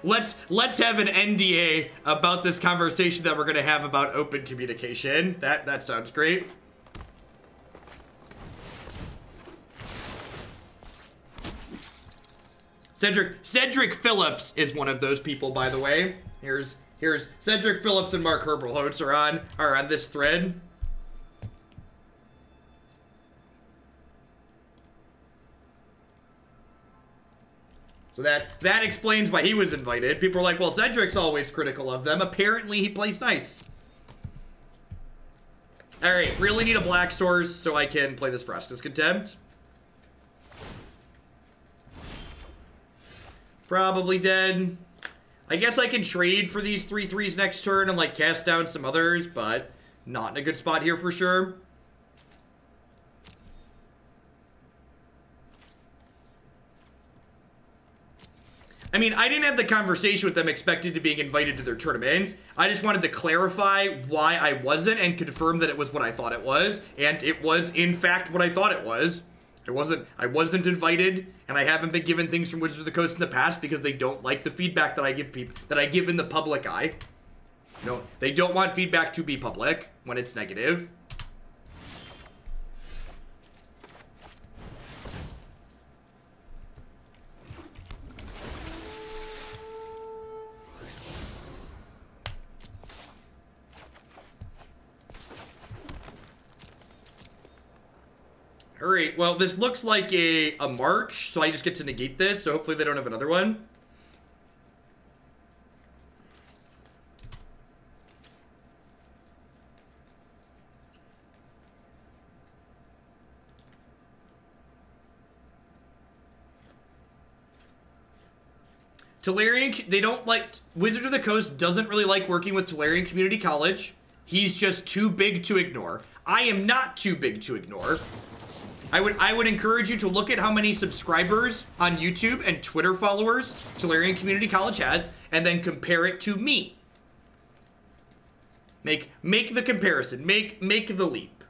Let's have an NDA about this conversation that we're gonna have about open communication. That sounds great. Cedric Phillips is one of those people, by the way. Here's Cedric Phillips and Mark Herberholtz are on this thread. So that explains why he was invited. People are like, well, Cedric's always critical of them. Apparently, he plays nice. All right, really need a black source so I can play this Vraska's Contempt. Probably dead. I guess I can trade for these 3/3s next turn and, like, cast down some others, but not in a good spot here for sure. I mean, I didn't have the conversation with them expected to being invited to their tournament. I just wanted to clarify why I wasn't and confirm that it was what I thought it was. And it was, in fact, what I thought it was. I wasn't invited, and I haven't been given things from Wizards of the Coast in the past because they don't like the feedback that I give people, that I give in the public eye. No, they don't want feedback to be public when it's negative. Alright, well, this looks like a march, so I just get to negate this, so hopefully they don't have another one. Tolarian, they don't like, Wizard of the Coast doesn't really like working with Tolarian Community College. He's just too big to ignore. I am not too big to ignore. I would encourage you to look at how many subscribers on YouTube and Twitter followers Tolarian Community College has, and then compare it to me. Make the comparison. Make the leap.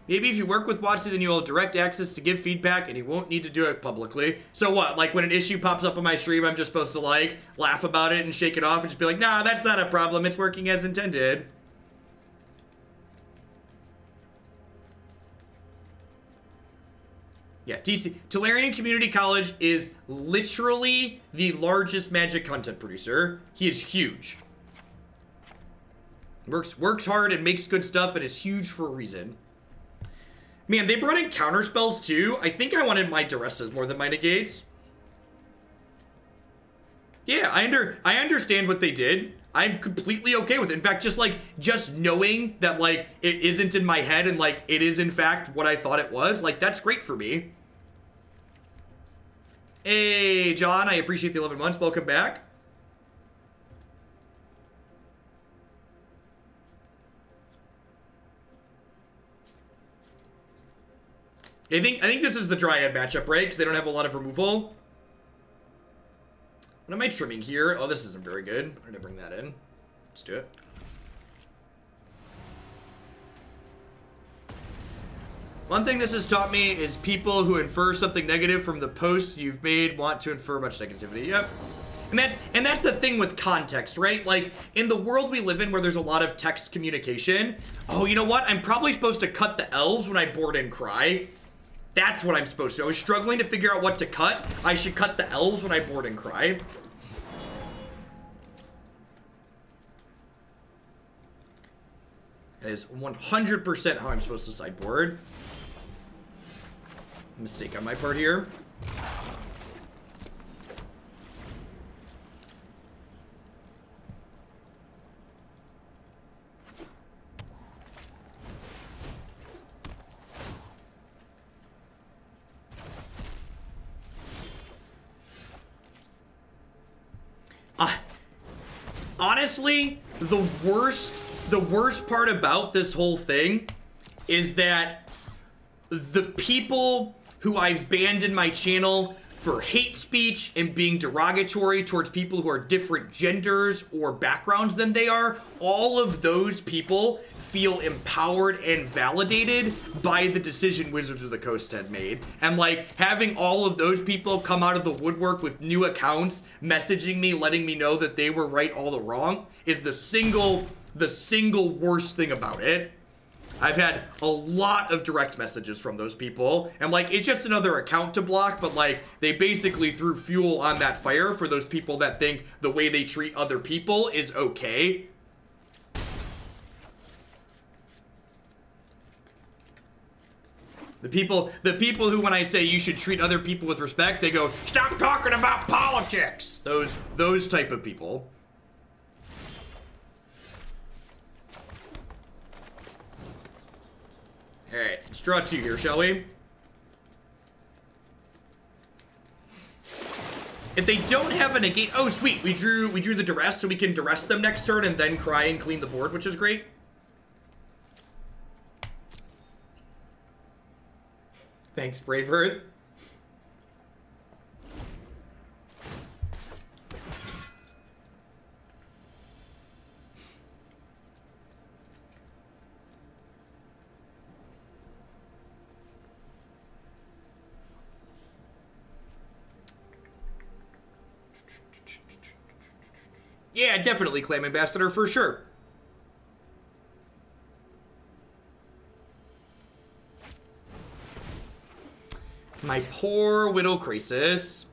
Maybe if you work with Watsy, then you'll have direct access to give feedback and you won't need to do it publicly. So what, like when an issue pops up on my stream, I'm just supposed to like laugh about it and shake it off and just be like, nah, that's not a problem. It's working as intended. Yeah, Tolarian Community College is literally the largest Magic content producer. He is huge. Works hard and makes good stuff and is huge for a reason. Man, they brought in counter spells too. I think I wanted my Duresses more than my Negates. Yeah, I understand what they did. I'm completely okay with it. In fact, just knowing that like it isn't in my head and like it is in fact what I thought it was, like that's great for me. Hey, John, I appreciate the 11 months. Welcome back. I think this is the Dryad matchup, right? Because they don't have a lot of removal. What am I trimming here? Oh, this isn't very good. I'm gonna bring that in. Let's do it. One thing this has taught me is people who infer something negative from the posts you've made want to infer much negativity. Yep. And that's the thing with context, right? Like, in the world we live in where there's a lot of text communication, oh, you know what? I'm probably supposed to cut the elves when I board and cry. That's what I'm supposed to. I was struggling to figure out what to cut. I should cut the elves when I board and cry. That is 100% how I'm supposed to sideboard. Mistake on my part here. Honestly, the worst part about this whole thing is that the people who I've banned in my channel for hate speech and being derogatory towards people who are different genders or backgrounds than they are, all of those people feel empowered and validated by the decision Wizards of the Coast had made. And like having all of those people come out of the woodwork with new accounts, messaging me, letting me know that they were right all the wrong is the single worst thing about it. I've had a lot of direct messages from those people, and like it's just another account to block, but like they basically threw fuel on that fire for those people that think the way they treat other people is okay. The people who when I say you should treat other people with respect, they go, "Stop talking about politics." Those type of people. Alright, let's draw two here, shall we? If they don't have a negate... Oh, sweet. We drew the Duress, so we can Duress them next turn and then cry and clean the board, which is great. Thanks, Brave Earth. Yeah, definitely Claim Ambassador for sure. My poor Widow Krasis.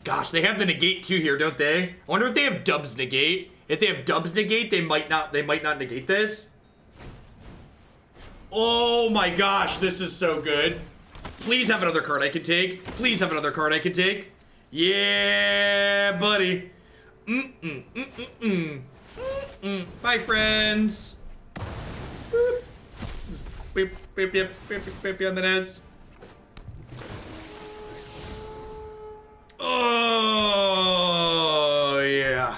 Gosh, they have the negate too here, don't they? I wonder if they have Dubs negate. If they have Dubs negate, they might not negate this. Oh my gosh, this is so good. Please have another card I can take. Please have another card I can take. Yeah, buddy. Bye, friends. Boop. Just beep, beep, beep, beep, beep, beep on the nose. Oh, yeah.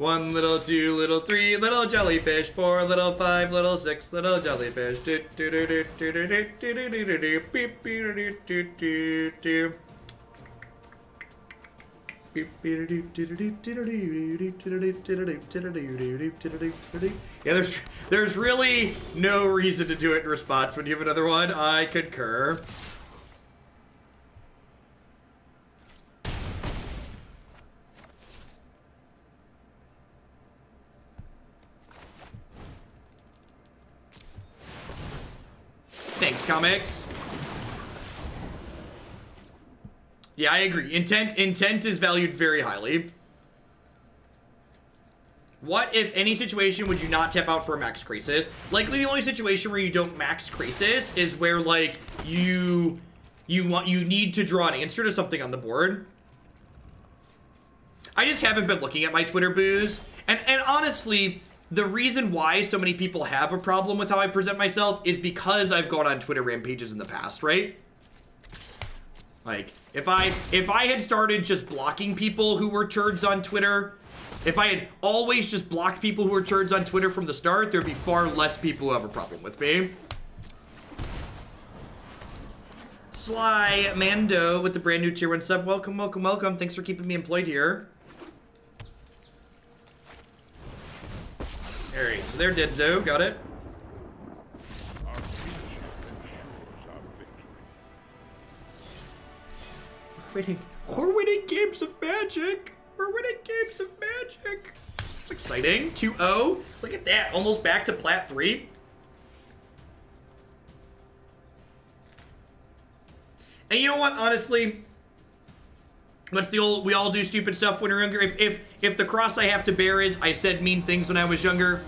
1 little, 2 little, 3 little jellyfish, 4 little, 5 little, 6 little jellyfish. Yeah, there's really no reason to do it in response when you have another one. I concur. Thanks, comics. Yeah, I agree. Intent is valued very highly. What, if any situation, would you not tap out for a max Krasis? Likely the only situation where you don't max Krasis is where, like, you need to draw an answer to something on the board. I just haven't been looking at my Twitter booze. And honestly, the reason why so many people have a problem with how I present myself is because I've gone on Twitter rampages in the past, right? Like, if I had started just blocking people who were turds on Twitter, if I had always just blocked people who were turds on Twitter from the start, there'd be far less people who have a problem with me. Sly Mando with the brand new tier 1 sub. Welcome, welcome, welcome. Thanks for keeping me employed here. Alright, so they're dead, Zo. Got it. Our kinship ensures our victory. We're winning games of Magic. We're winning games of Magic. It's exciting. 2-0. Look at that. Almost back to Plat 3. And you know what? Honestly, what's the old, we all do stupid stuff when we're younger. If the cross I have to bear is I said mean things when I was younger,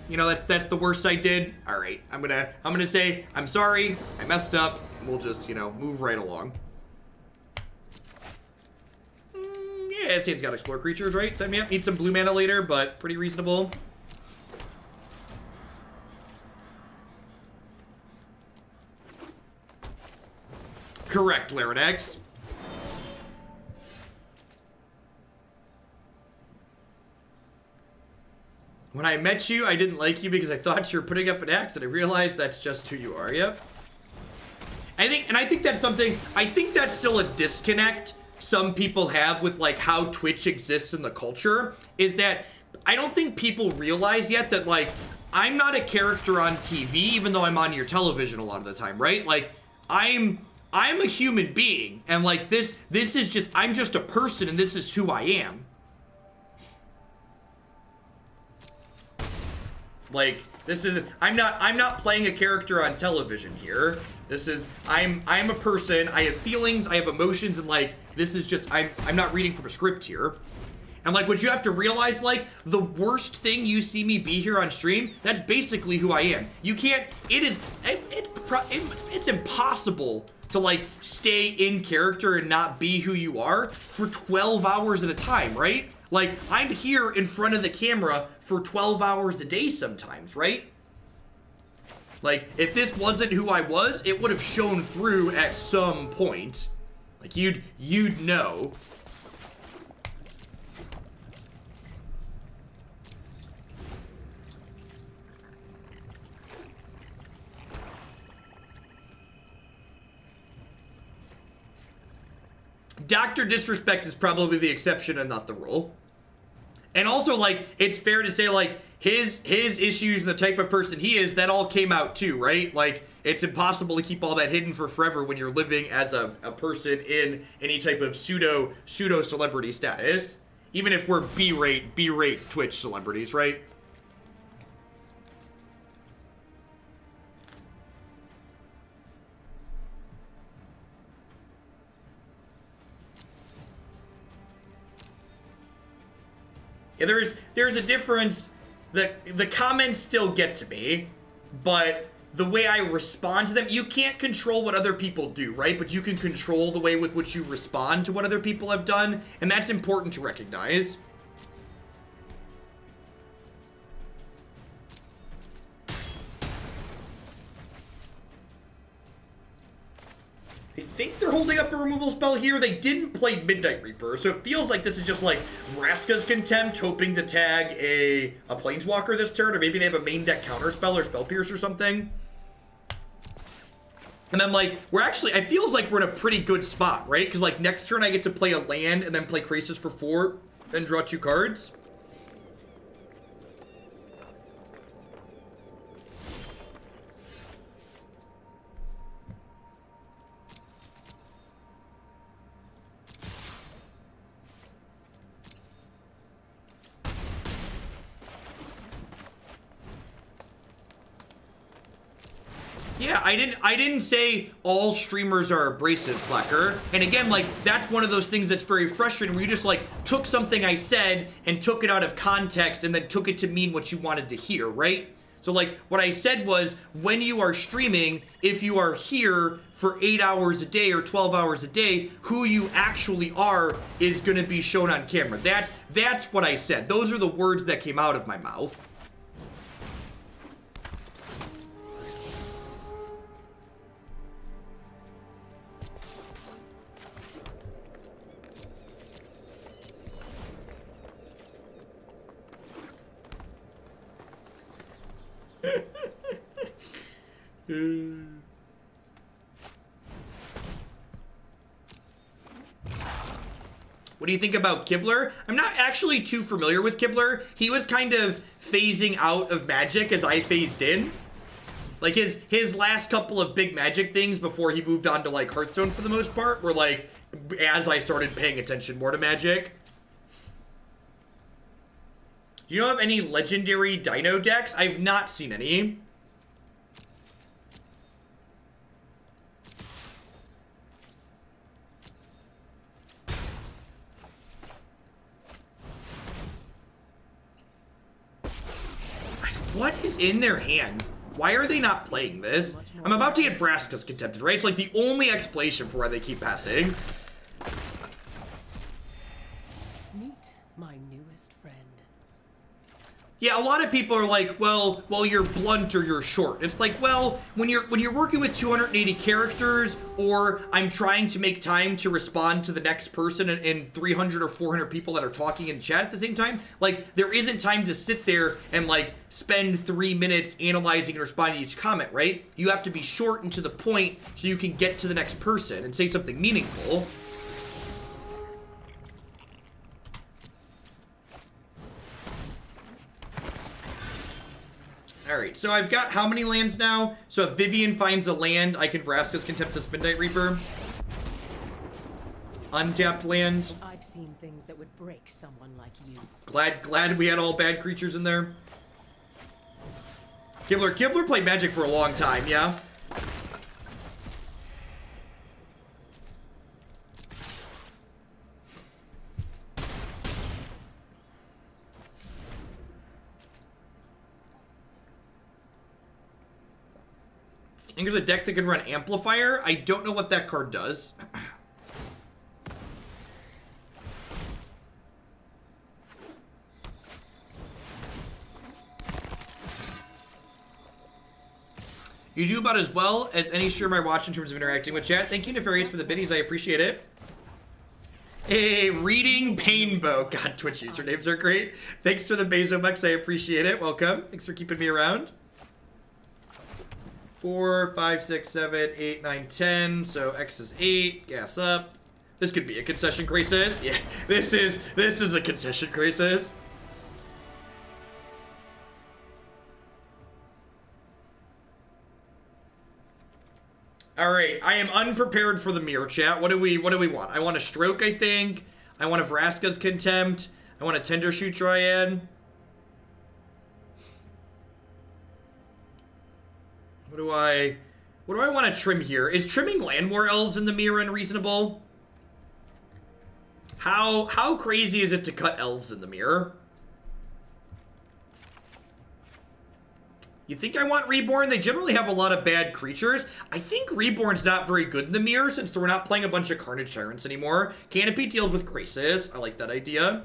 you know, that's the worst I did. All right, I'm gonna say I'm sorry, I messed up, and we'll just, you know, move right along. Yeah, Sam's got explore creatures, right? Sign me up. Need some blue mana later, but pretty reasonable. Correct, Larinax. When I met you, I didn't like you because I thought you were putting up an act, and I realized that's just who you are. Yep. I think that's something, I think that's still a disconnect some people have with, like, how Twitch exists in the culture, is that I don't think people realize yet that, like, I'm not a character on TV, even though I'm on your television a lot of the time, right? Like, I'm a human being, and, like, this is just, I'm just a person, and this is who I am. Like, this is, I'm not playing a character on television here. This is, I'm a person, I have feelings, I have emotions, and, like, this is just, I'm not reading from a script here. And, like, what you have to realize, like, the worst thing you see me be here on stream, that's basically who I am. You can't, it's impossible to, like, stay in character and not be who you are for 12 hours at a time, right? Like, I'm here in front of the camera for 12 hours a day sometimes, right? Like, if this wasn't who I was, it would have shown through at some point. Like, you'd know. Dr. Disrespect is probably the exception and not the rule. And also, like, it's fair to say, like, his issues and the type of person he is, that all came out too, right? Like, it's impossible to keep all that hidden for forever when you're living as a person in any type of pseudo celebrity status. Even if we're B-rate Twitch celebrities, right? Yeah, there's a difference. The comments still get to me, but the way I respond to them, you can't control what other people do, right? But you can control the way with which you respond to what other people have done, and that's important to recognize. I think they're holding up a removal spell here. They didn't play Midnight Reaper, so it feels like this is just like Vraska's Contempt, hoping to tag a Planeswalker this turn, or maybe they have a main deck counter spell or Spell Pierce or something. And then, like, it feels like we're in a pretty good spot, right? Because, like, next turn I get to play a land and then play Krasis for 4, then draw 2 cards. Yeah, I didn't say all streamers are abrasive, Flecker. And again, like, that's one of those things that's very frustrating where you just, like, took something I said and took it out of context and then took it to mean what you wanted to hear, right? So, like, what I said was, when you are streaming, if you are here for 8 hours a day or 12 hours a day, who you actually are is going to be shown on camera. That's what I said. Those are the words that came out of my mouth. What do you think about Kibler? I'm not actually too familiar with Kibler. He was kind of phasing out of Magic as I phased in. Like, his last couple of big Magic things before he moved on to, like, Hearthstone for the most part were, like, as I started paying attention more to Magic. Do you know of any legendary Dino decks? I've not seen any. What is in their hand? Why are they not playing this? I'm about to get Vraska's Contempted, right? It's like the only explanation for why they keep passing. Meet my newest friend. Yeah, a lot of people are like, well, you're blunt or you're short. It's like, well, when you're working with 280 characters, or I'm trying to make time to respond to the next person and 300 or 400 people that are talking in chat at the same time, like, there isn't time to sit there and, like, spend 3 minutes analyzing and responding to each comment, right? You have to be short and to the point so you can get to the next person and say something meaningful. Alright, so I've got how many lands now? So if Vivien finds a land, I can Vraska's Contempt this Midnight Reaper. Untapped land. I've seen things that would break someone like you. Glad we had all bad creatures in there. Kibler played Magic for a long time, yeah? I think there's a deck that can run Amplifier. I don't know what that card does. You do about as well as any streamer I watch in terms of interacting with chat. Thank you, Nefarious, for the biddies. I appreciate it. Hey, Reading Painbow. God, Twitch usernames are great. Thanks for the Bezomux. I appreciate it. Welcome. Thanks for keeping me around. 4, 5, 6, 7, 8, 9, 10. So X is 8. Gas up. This could be a concession crisis. Yeah, this is a concession crisis. All right, I am unprepared for the mirror chat. What do we want? I want a Stroke, I think. I want a Vraska's Contempt. I want a Tendershoot Dryad. What do I want to trim here? Is trimming Llanowar Elves in the mirror unreasonable? How crazy is it to cut elves in the mirror? You think I want Reborn? They generally have a lot of bad creatures. I think Reborn's not very good in the mirror since we're not playing a bunch of Carnage Tyrants anymore. Canopy deals with Krasis. I like that idea.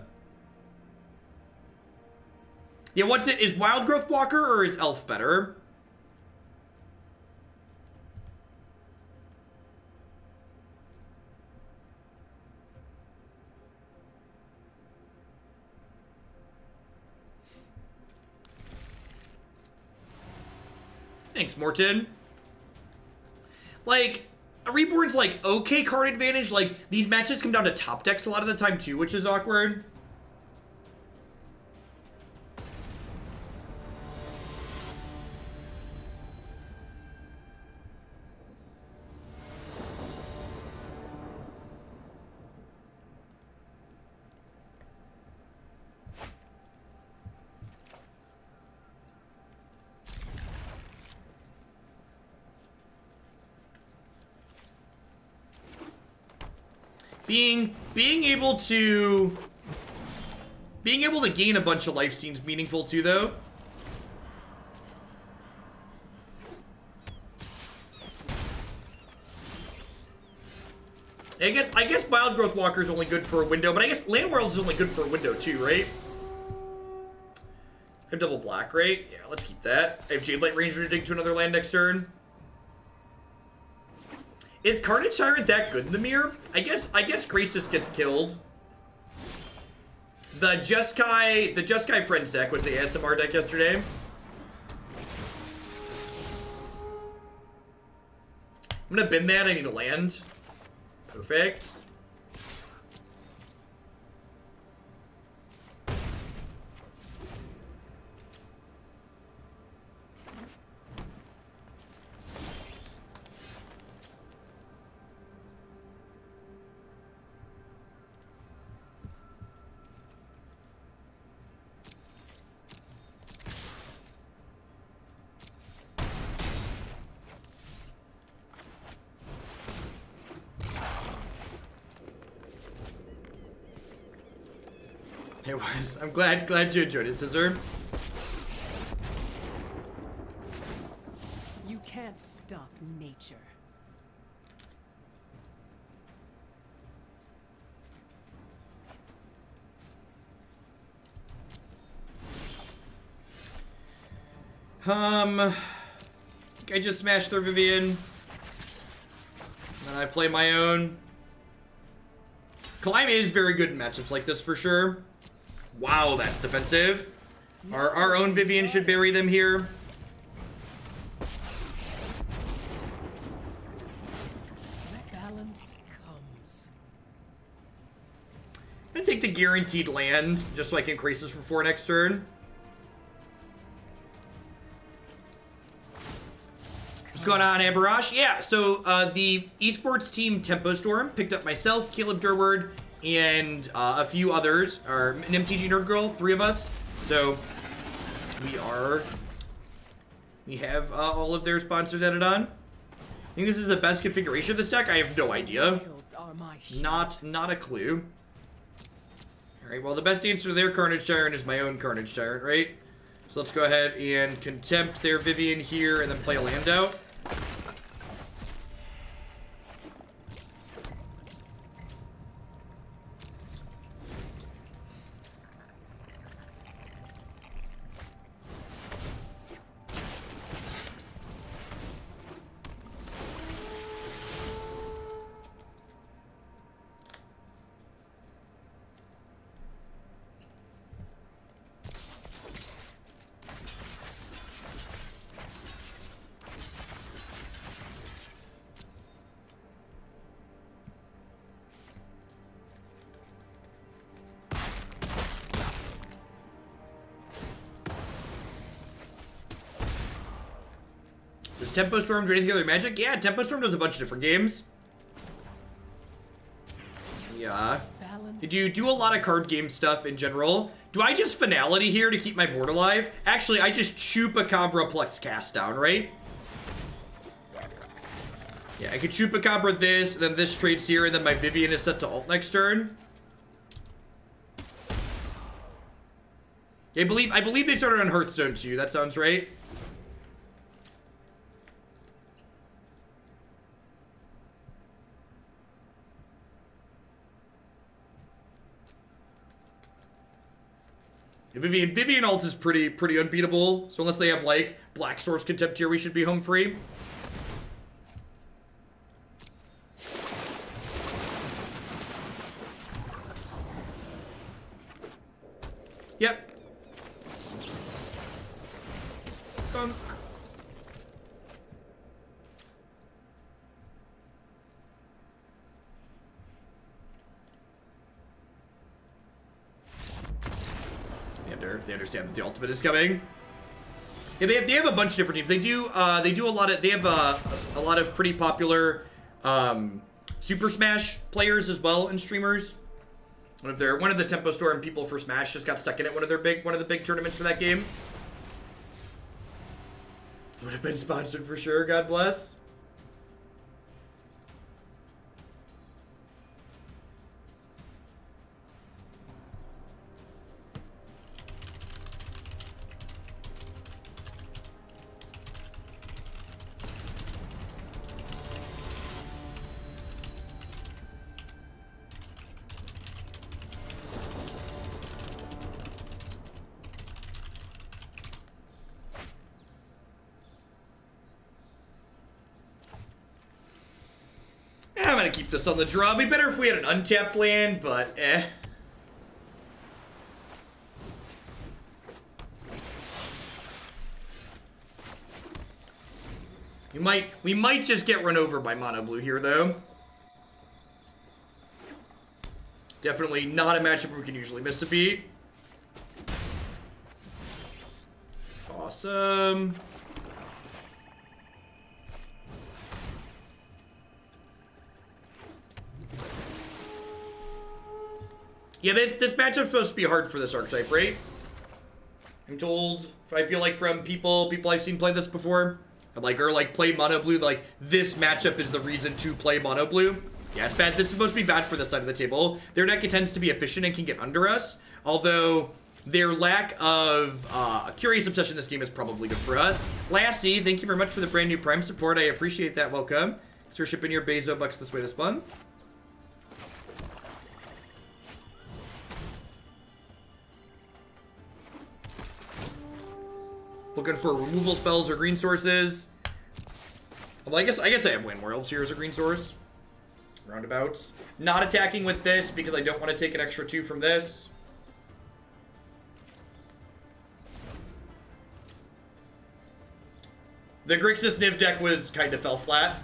Yeah, what's it? Is Wildgrowth Walker or is Elf better? Thanks, Morton. Like, a Reborn's like okay card advantage. Like, these matches come down to top decks a lot of the time too, which is awkward. Being able to gain a bunch of life seems meaningful too, though. I guess Wildgrowth Walker is only good for a window, but I guess Llanowar Elves is only good for a window too, right? I have double black, right? Yeah, let's keep that. I have Jadelight Ranger to dig to another land next turn. Is Carnage Tyrant that good in the mirror? I guess Krasis gets killed. The Jeskai Friends deck was the ASMR deck yesterday. I'm gonna bin that. I need to land. Perfect. It was. I'm glad you enjoyed it, Scissor. You can't stop nature. I think I just smashed through Vivien. And I play my own. Climb is very good in matchups like this for sure. Wow, that's defensive. Our own Vivien should bury them here. Balance comes. I'm gonna take the guaranteed land, just so I can Krasis for 4 next turn. What's going on, Amberash? Yeah, so the esports team Tempo Storm picked up myself, Caleb Durward, and a few others, our MTG Nerd Girl, 3 of us. So we have all of their sponsors added on. I think this is the best configuration of this deck. I have no idea. Not a clue. All right, well, the best answer to their Carnage Tyrant is my own Carnage Tyrant, right? So let's go ahead and Contempt their Vivien here and then play a land out. Does Tempo Storm do anything other magic? Yeah, Tempo Storm does a bunch of different games. Yeah. Did you do a lot of card game stuff in general? Do I just Finality here to keep my board alive? Actually, I just Chupacabra plus cast down, right? Yeah, I could Chupacabra this, and then this trades here, and then my Vivien is set to ult next turn. Yeah, I believe they started on Hearthstone too. That sounds right. Vivien ult is pretty unbeatable. So unless they have like Black Source Contempt here, we should be home free. Yep. Gunk. They understand that the ultimate is coming. Yeah, they have a bunch of different teams. They do a lot of, they have a lot of pretty popular Super Smash players as well, and streamers. One of the Tempo Storm people for Smash just got second at one of the big tournaments for that game. Would have been sponsored for sure, God bless. I'm gonna keep this on the draw. It'd be better if we had an untapped land, but eh. We might just get run over by mono blue here, though. Definitely not a matchup where we can usually miss a beat. Awesome. Yeah, this matchup's supposed to be hard for this archetype, right? I'm told. I feel like from people I've seen play this before, or like play mono blue, like this matchup is the reason to play mono blue. Yeah, it's bad. This is supposed to be bad for this side of the table. Their deck tends to be efficient and can get under us, although their lack of Curious Obsession in this game is probably good for us. Lassie, thank you very much for the brand new Prime support. I appreciate that. Welcome. Thanks for shipping your Bezo bucks this way this month. Looking for removal spells or green sources. Well, I guess I have Llanowar Elves here as a green source. Roundabouts. Not attacking with this because I don't want to take an extra 2 from this. The Grixis Niv deck was kind of fell flat.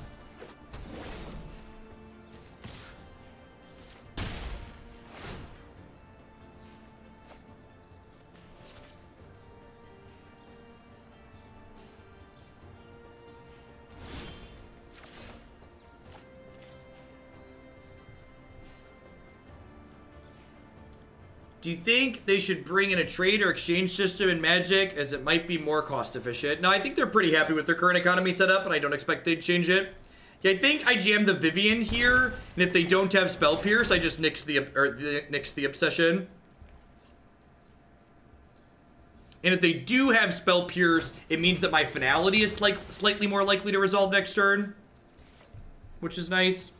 Do you think they should bring in a trade or exchange system in Magic, as it might be more cost efficient? No, I think they're pretty happy with their current economy setup, and I don't expect they'd change it. Yeah, I think I jam the Vivien here, and if they don't have Spell Pierce, I just nix the Obsession. And if they do have Spell Pierce, it means that my Finality is slightly more likely to resolve next turn, which is nice.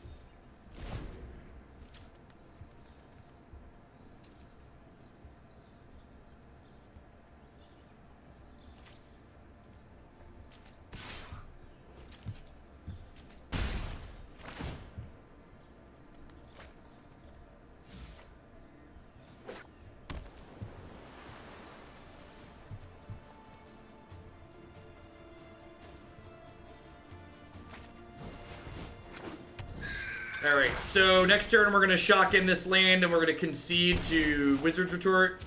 Alright, so next turn we're going to shock in this land and we're going to concede to Wizard's Retort.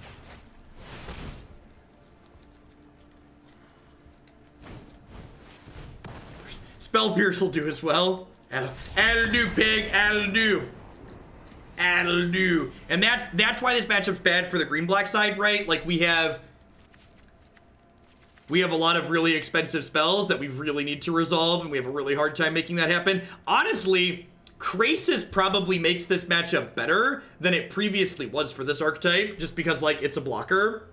Spell Pierce will do as well. Add'll do, pig. Add'll do. Add'll do. And that's why this matchup's bad for the green-black side, right? Like, we have a lot of really expensive spells that we really need to resolve, and we have a really hard time making that happen. Honestly, Krasis probably makes this matchup better than it previously was for this archetype, just because, like, it's a blocker.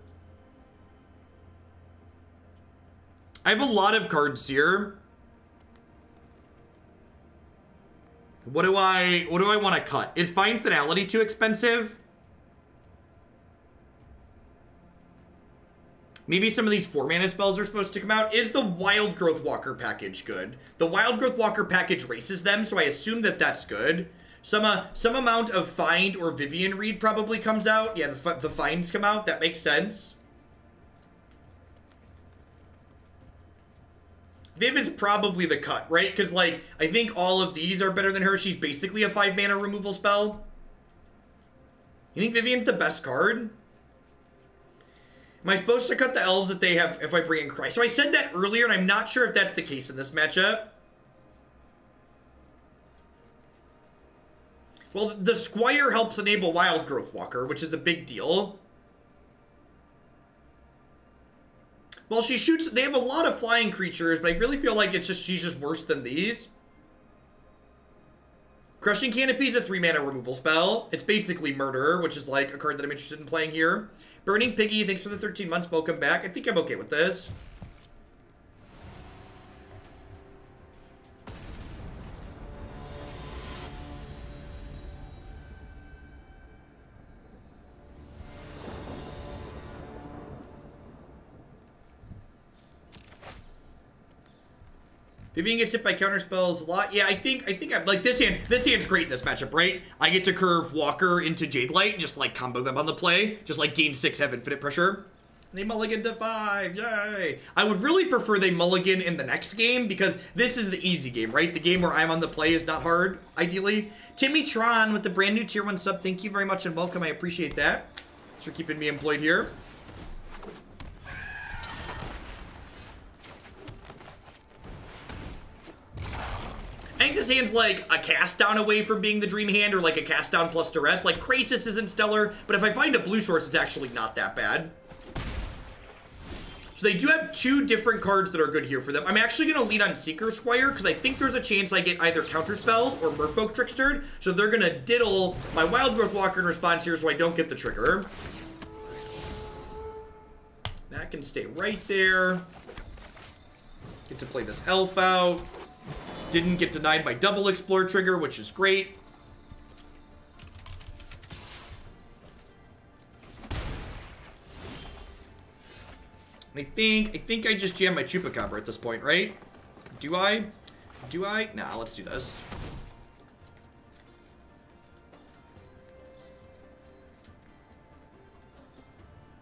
I have a lot of cards here. What do I want to cut? Is Fine Finality too expensive? Maybe some of these 4-mana spells are supposed to come out. Is the Wildgrowth Walker package good? The Wildgrowth Walker package races them, so I assume that that's good. Some amount of Find or Vivien Reid probably comes out. Yeah, the Finds come out. That makes sense. Viv is probably the cut, right? Because, like, I think all of these are better than her. She's basically a 5-mana removal spell. You think Vivien's the best card? Am I supposed to cut the elves that they have if I bring in Christ? So I said that earlier, and I'm not sure if that's the case in this matchup. Well, the Squire helps enable Wildgrowth Walker, which is a big deal. Well, she shoots... They have a lot of flying creatures, but I really feel like she's just worse than these. Crushing Canopy is a 3-mana removal spell. It's basically Murder, which is like a card that I'm interested in playing here. Burning Piggy, thanks for the 13 months. Welcome back. I think I'm okay with this. Vivien gets hit by counter spells a lot. Yeah, I think I'm like this hand. This hand's great in this matchup, right? I get to curve Walker into Jadelight, just like combo them on the play, just like gain 6, have infinite pressure. And they mulligan to 5, yay! I would really prefer they mulligan in the next game because this is the easy game, right? The game where I'm on the play is not hard, ideally. Timmy Tron with the brand new tier 1 sub. Thank you very much and welcome. I appreciate that. Thanks for keeping me employed here. I think this hand's like a cast down away from being the dream hand, or like a cast down plus Duress. Like Krasis isn't stellar, but if I find a blue source, it's actually not that bad. So they do have 2 different cards that are good here for them. I'm actually going to lead on Seekers Squire because I think there's a chance I get either counterspelled or Merfolk Trickstered. So they're going to diddle my Wildgrowth Walker in response here so I don't get the trigger. That can stay right there. Get to play this elf out. Didn't get denied my double explore trigger, which is great. I think I just jam my Chupacabra at this point, right? Do I? Do I? Nah, let's do this.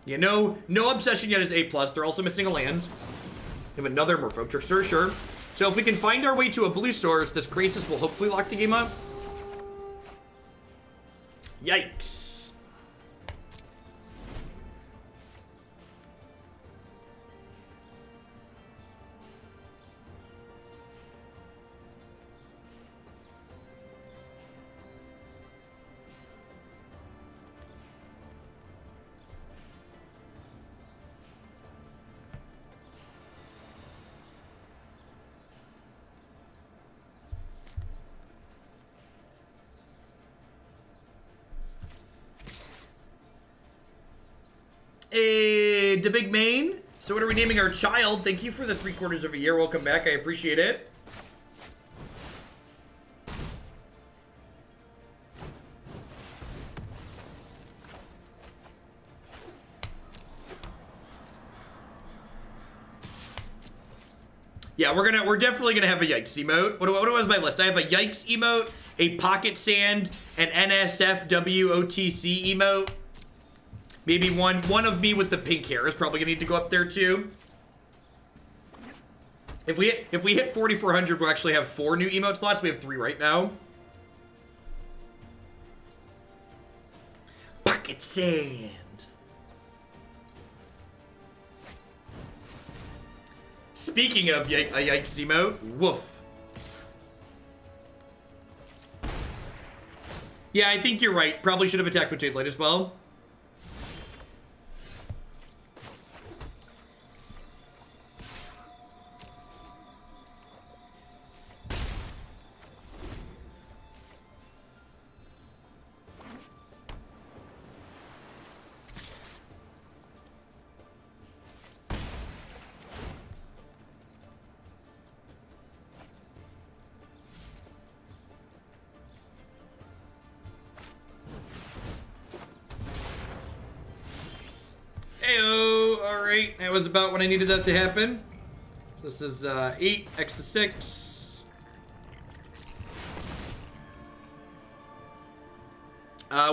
Yeah, no obsession yet is A+. They're also missing a land. They have another Merfolk Trickster, sure. So if we can find our way to a blue source, this Krasis will hopefully lock the game up. Yikes. The big main. So what are we naming our child? Thank you for the 3/4 of a year. Welcome back. I appreciate it. Yeah, we're definitely gonna have a yikes emote. What was my list? I have a yikes emote, a pocket sand, an NSFWOTC emote. Maybe one of me with the pink hair is probably gonna need to go up there too. If we hit 4,400, we'll actually have 4 new emote slots. We have 3 right now. Pocket sand. Speaking of a yikes emote, woof. Yeah, I think you're right. Probably should have attacked with Jadelight as well. That was about when I needed that to happen. This is 8 x to 6.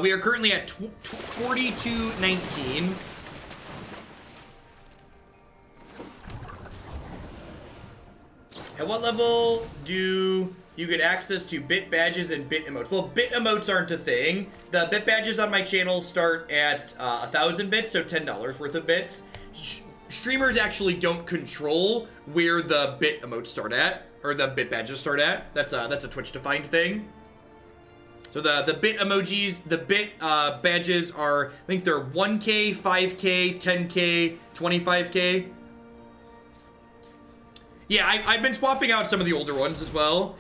We are currently at 4219. At what level do you get access to bit badges and bit emotes? Well, bit emotes aren't a thing. The bit badges on my channel start at 1,000 bits, so $10 worth of bits. streamers actually don't control where the bit emotes start at, or the bit badges start at. That's a Twitch defined thing. So the bit emojis, the bit badges are, I think they're 1K, 5K, 10K, 25K. Yeah, I've been swapping out some of the older ones as well.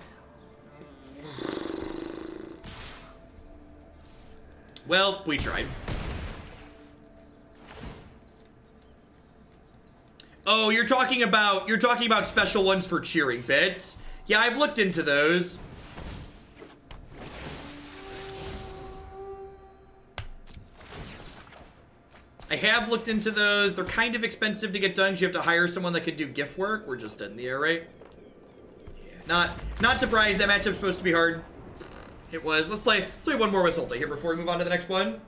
Well, we tried. Oh, you're talking about special ones for cheering bits. Yeah, I've looked into those. I have looked into those. They're kind of expensive to get done. You have to hire someone that can do gift work. We're just dead in the air, right? Yeah, not surprised. That matchup's supposed to be hard. It was. Let's play one more with Sultai here before we move on to the next one.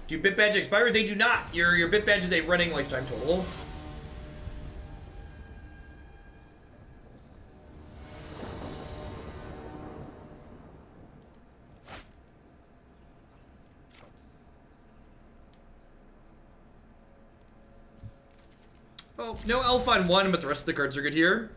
Do bit badge expire? They do not. Your bit badge is a running lifetime total. Oh, no elf on one, but the rest of the cards are good here.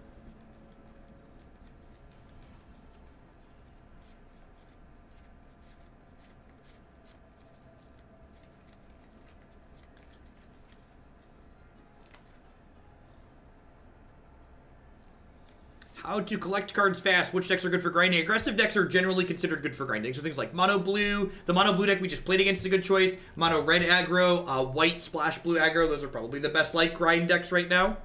How to collect cards fast. Which decks are good for grinding? Aggressive decks are generally considered good for grinding. So things like mono blue. The mono blue deck we just played against is a good choice. Mono red aggro. White splash blue aggro. Those are probably the best like grind decks right now.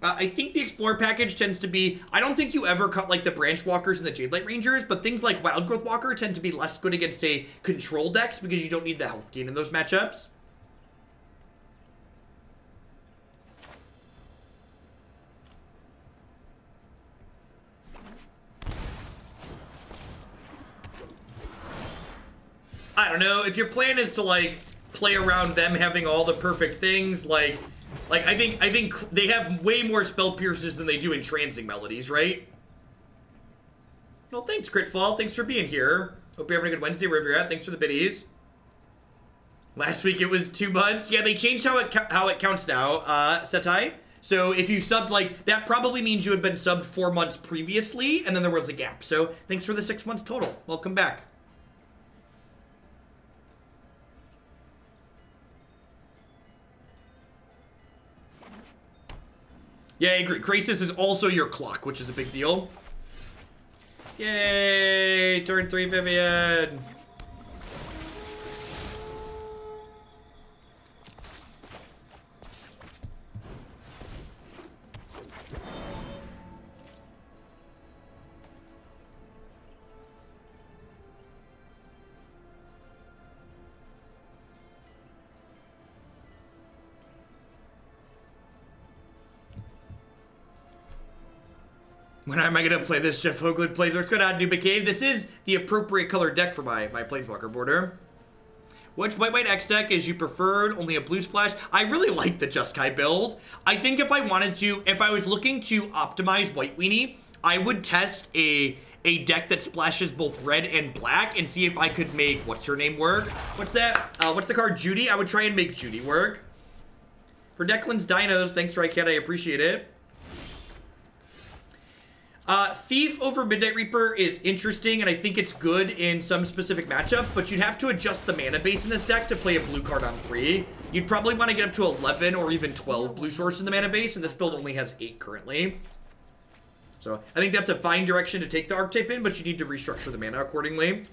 I think the Explorer package tends to be... I don't think you ever cut like the Branchwalkers and the Jadelight Rangers, but things like Wildgrowth Walker tend to be less good against, say, control decks because you don't need the health gain in those matchups. I don't know, if your plan is to like play around them having all the perfect things, like I think they have way more spell pierces than they do entrancing melodies, right? Well, thanks, Critfall. Thanks for being here. Hope you're having a good Wednesday wherever you're at. Thanks for the biddies. Last week it was 2 months. Yeah, they changed how it counts now, Setai. So if you subbed, like, that probably means you had been subbed 4 months previously, and then there was a gap. So thanks for the 6 months total. Welcome back. Yeah, I agree. Krasis is also your clock, which is a big deal. Yay! Turn 3 Vivien! When am I going to play this? Jeff Hoagland plays. Let's go down to New Cave. This is the appropriate color deck for my Planeswalker border. Which white X deck is you preferred? Only a blue splash? I really like the Jeskai build. I think if I wanted to, if I was looking to optimize White Weenie, I would test a deck that splashes both red and black and see if I could make, what's her name, work? What's that? What's the card? Judy? I would try and make Judy work. For Declan's Dinos, thanks, Rycat. I appreciate it. Thief over Midnight Reaper is interesting, and I think it's good in some specific matchup, but you'd have to adjust the mana base in this deck to play a blue card on 3. You'd probably want to get up to 11 or even 12 blue sources in the mana base, and this build only has 8 currently. So I think that's a fine direction to take the archetype in, but you need to restructure the mana accordingly.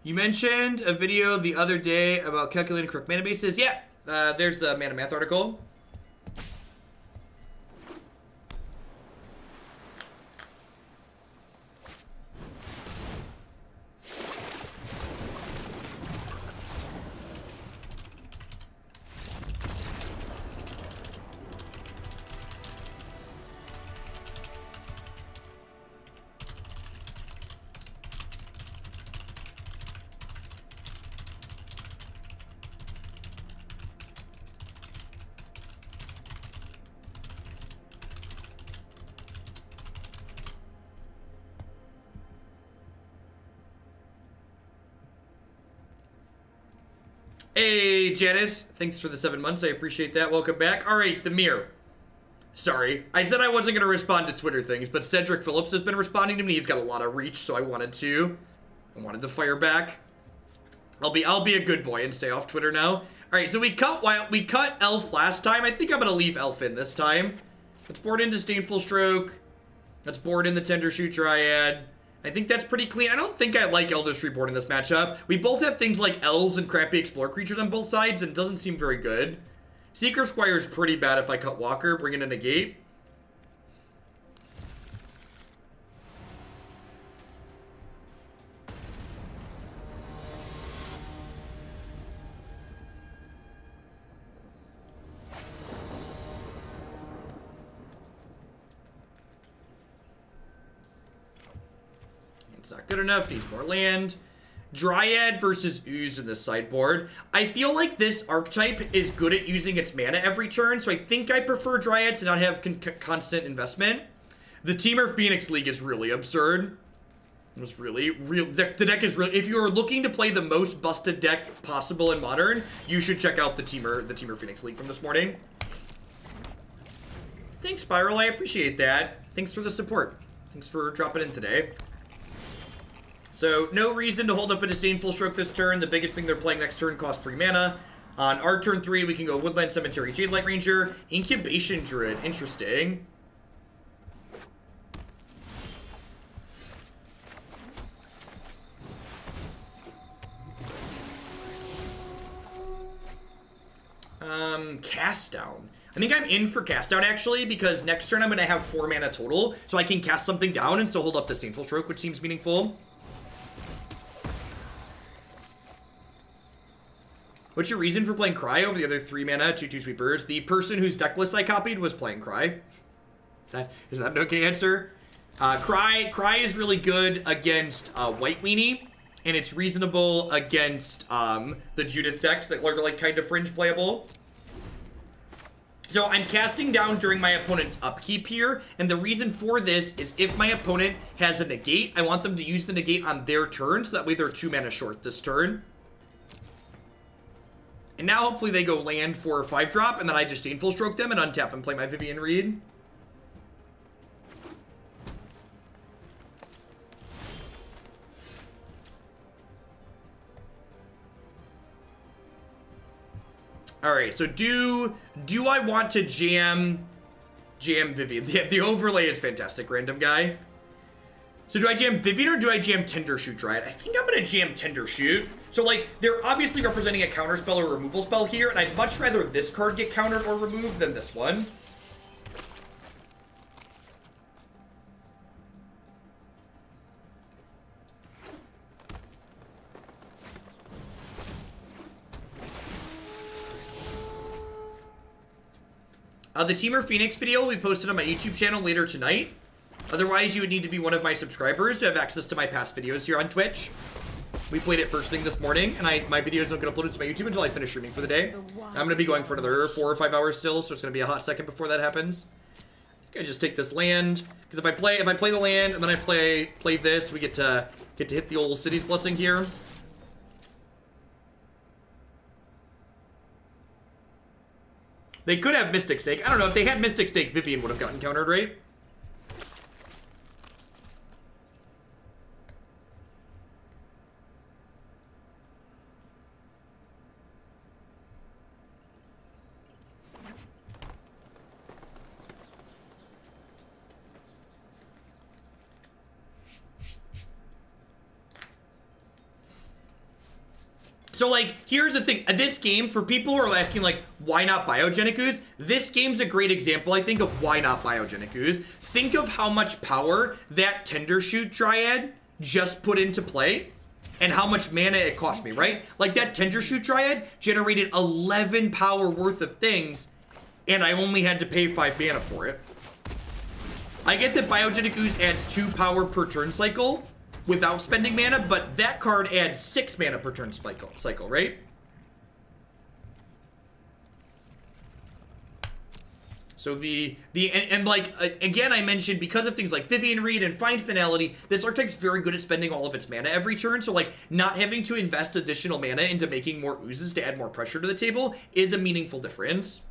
You mentioned a video the other day about calculating correct mana bases. Yeah, there's the Mana Math article. Hey, Janice. Thanks for the 7 months. I appreciate that. Welcome back. All right, the mirror. Sorry. I said I wasn't going to respond to Twitter things, but Cedric Phillips has been responding to me. He's got a lot of reach, so I wanted to fire back. I'll be a good boy and stay off Twitter now. All right, so we cut Elf last time. I think I'm going to leave Elf in this time. Let's board in Disdainful Stroke. Let's board in the Tendershoot Dryad. I think that's pretty clean. I don't think I like Eldest Reborn in this matchup. We both have things like elves and crappy explore creatures on both sides, and it doesn't seem very good. Seekers Squire is pretty bad if I cut Walker, bring in a Negate. Not good enough, needs more land. Dryad versus Ooze in this sideboard. I feel like this archetype is good at using its mana every turn, so I think I prefer Dryad to not have constant investment. The Teamer Phoenix League is really absurd. It was really, the deck is really, if you're looking to play the most busted deck possible in Modern, you should check out the Teamer Phoenix League from this morning. Thanks, Spiral, I appreciate that. Thanks for the support. Thanks for dropping in today. So, no reason to hold up a Disdainful Stroke this turn. The biggest thing they're playing next turn costs 3 mana. On our turn 3, we can go Woodland Cemetery, Jadelight Ranger, Incubation Druid. Interesting. Cast Down. I think I'm in for Cast Down, actually, because next turn I'm going to have 4 mana total, so I can cast something down and still hold up Disdainful Stroke, which seems meaningful. What's your reason for playing Cry over the other 3 mana 2/2 sweepers? The person whose deck list I copied was playing Cry. Is that an okay answer? Cry is really good against White Weenie, and it's reasonable against the Judith decks that are like kind of fringe playable. So I'm casting down during my opponent's upkeep here, and the reason for this is if my opponent has a Negate, I want them to use the Negate on their turn, so that way they're 2 mana short this turn. And now hopefully they go land for a 5-drop, and then I just Disdainful Stroke them and untap and play my Vivien Reid. Alright, so do I want to jam Vivien? The overlay is fantastic, random guy. So do I jam Vivien or do I jam Tendershoot Dryad? I think I'm going to jam Tendershoot. So, like, they're obviously representing a counter spell or removal spell here, and I'd much rather this card get countered or removed than this one. The Teamer Phoenix video will be posted on my YouTube channel later tonight. Otherwise, you would need to be one of my subscribers to have access to my past videos here on Twitch. We played it first thing this morning, and my videos don't get uploaded to my YouTube until I finish streaming for the day. I'm going to be going for another 4 or 5 hours still, so it's going to be a hot second before that happens. I think I just take this land, because if I play the land and then I play this, we get to hit the old City's Blessing here. They could have Mystic Stake. I don't know, if they had Mystic Stake, Vivien would have gotten countered, right? So, like, here's the thing. This game, for people who are asking, like, why not Biogenic Ooze? This game's a great example, I think, of why not Biogenic Ooze. Think of how much power that Tendershoot Dryad just put into play and how much mana it cost me, right? Like, that Tendershoot Dryad generated 11 power worth of things, and I only had to pay 5 mana for it. I get that Biogenic Ooze adds 2 power per turn cycle without spending mana, but that card adds 6 mana per turn cycle, right? So again, I mentioned because of things like Vivien Reid and Find Finality, this archetype's very good at spending all of its mana every turn. So, like, not having to invest additional mana into making more oozes to add more pressure to the table is a meaningful difference.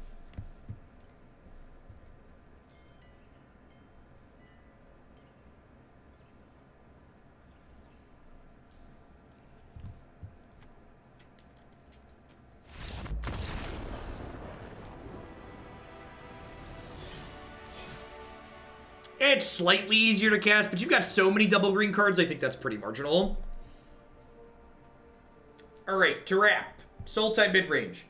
It's slightly easier to cast, but you've got so many double green cards, I think that's pretty marginal. Alright, to wrap. Sultai Midrange.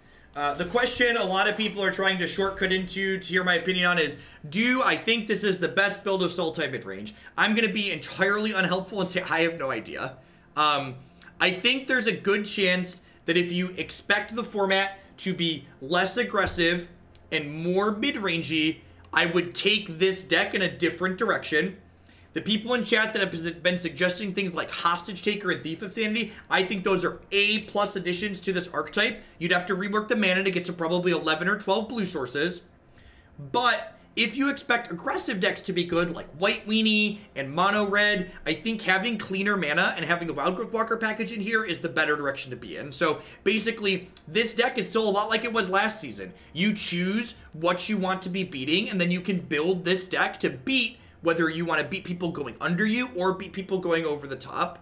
The question a lot of people are trying to shortcut into to hear my opinion on is, do I think this is the best build of Sultai Midrange? I'm going to be entirely unhelpful and say I have no idea. I think there's a good chance that if you expect the format to be less aggressive and more mid-rangey, I would take this deck in a different direction. The people in chat that have been suggesting things like Hostage Taker and Thief of Sanity, I think those are A+ additions to this archetype. You'd have to rework the mana to get to probably 11 or 12 blue sources. But if you expect aggressive decks to be good, like White Weenie and Mono Red, I think having cleaner mana and having the Wildgrowth Walker package in here is the better direction to be in. So basically, this deck is still a lot like it was last season. You choose what you want to be beating, and then you can build this deck to beat whether you want to beat people going under you or beat people going over the top.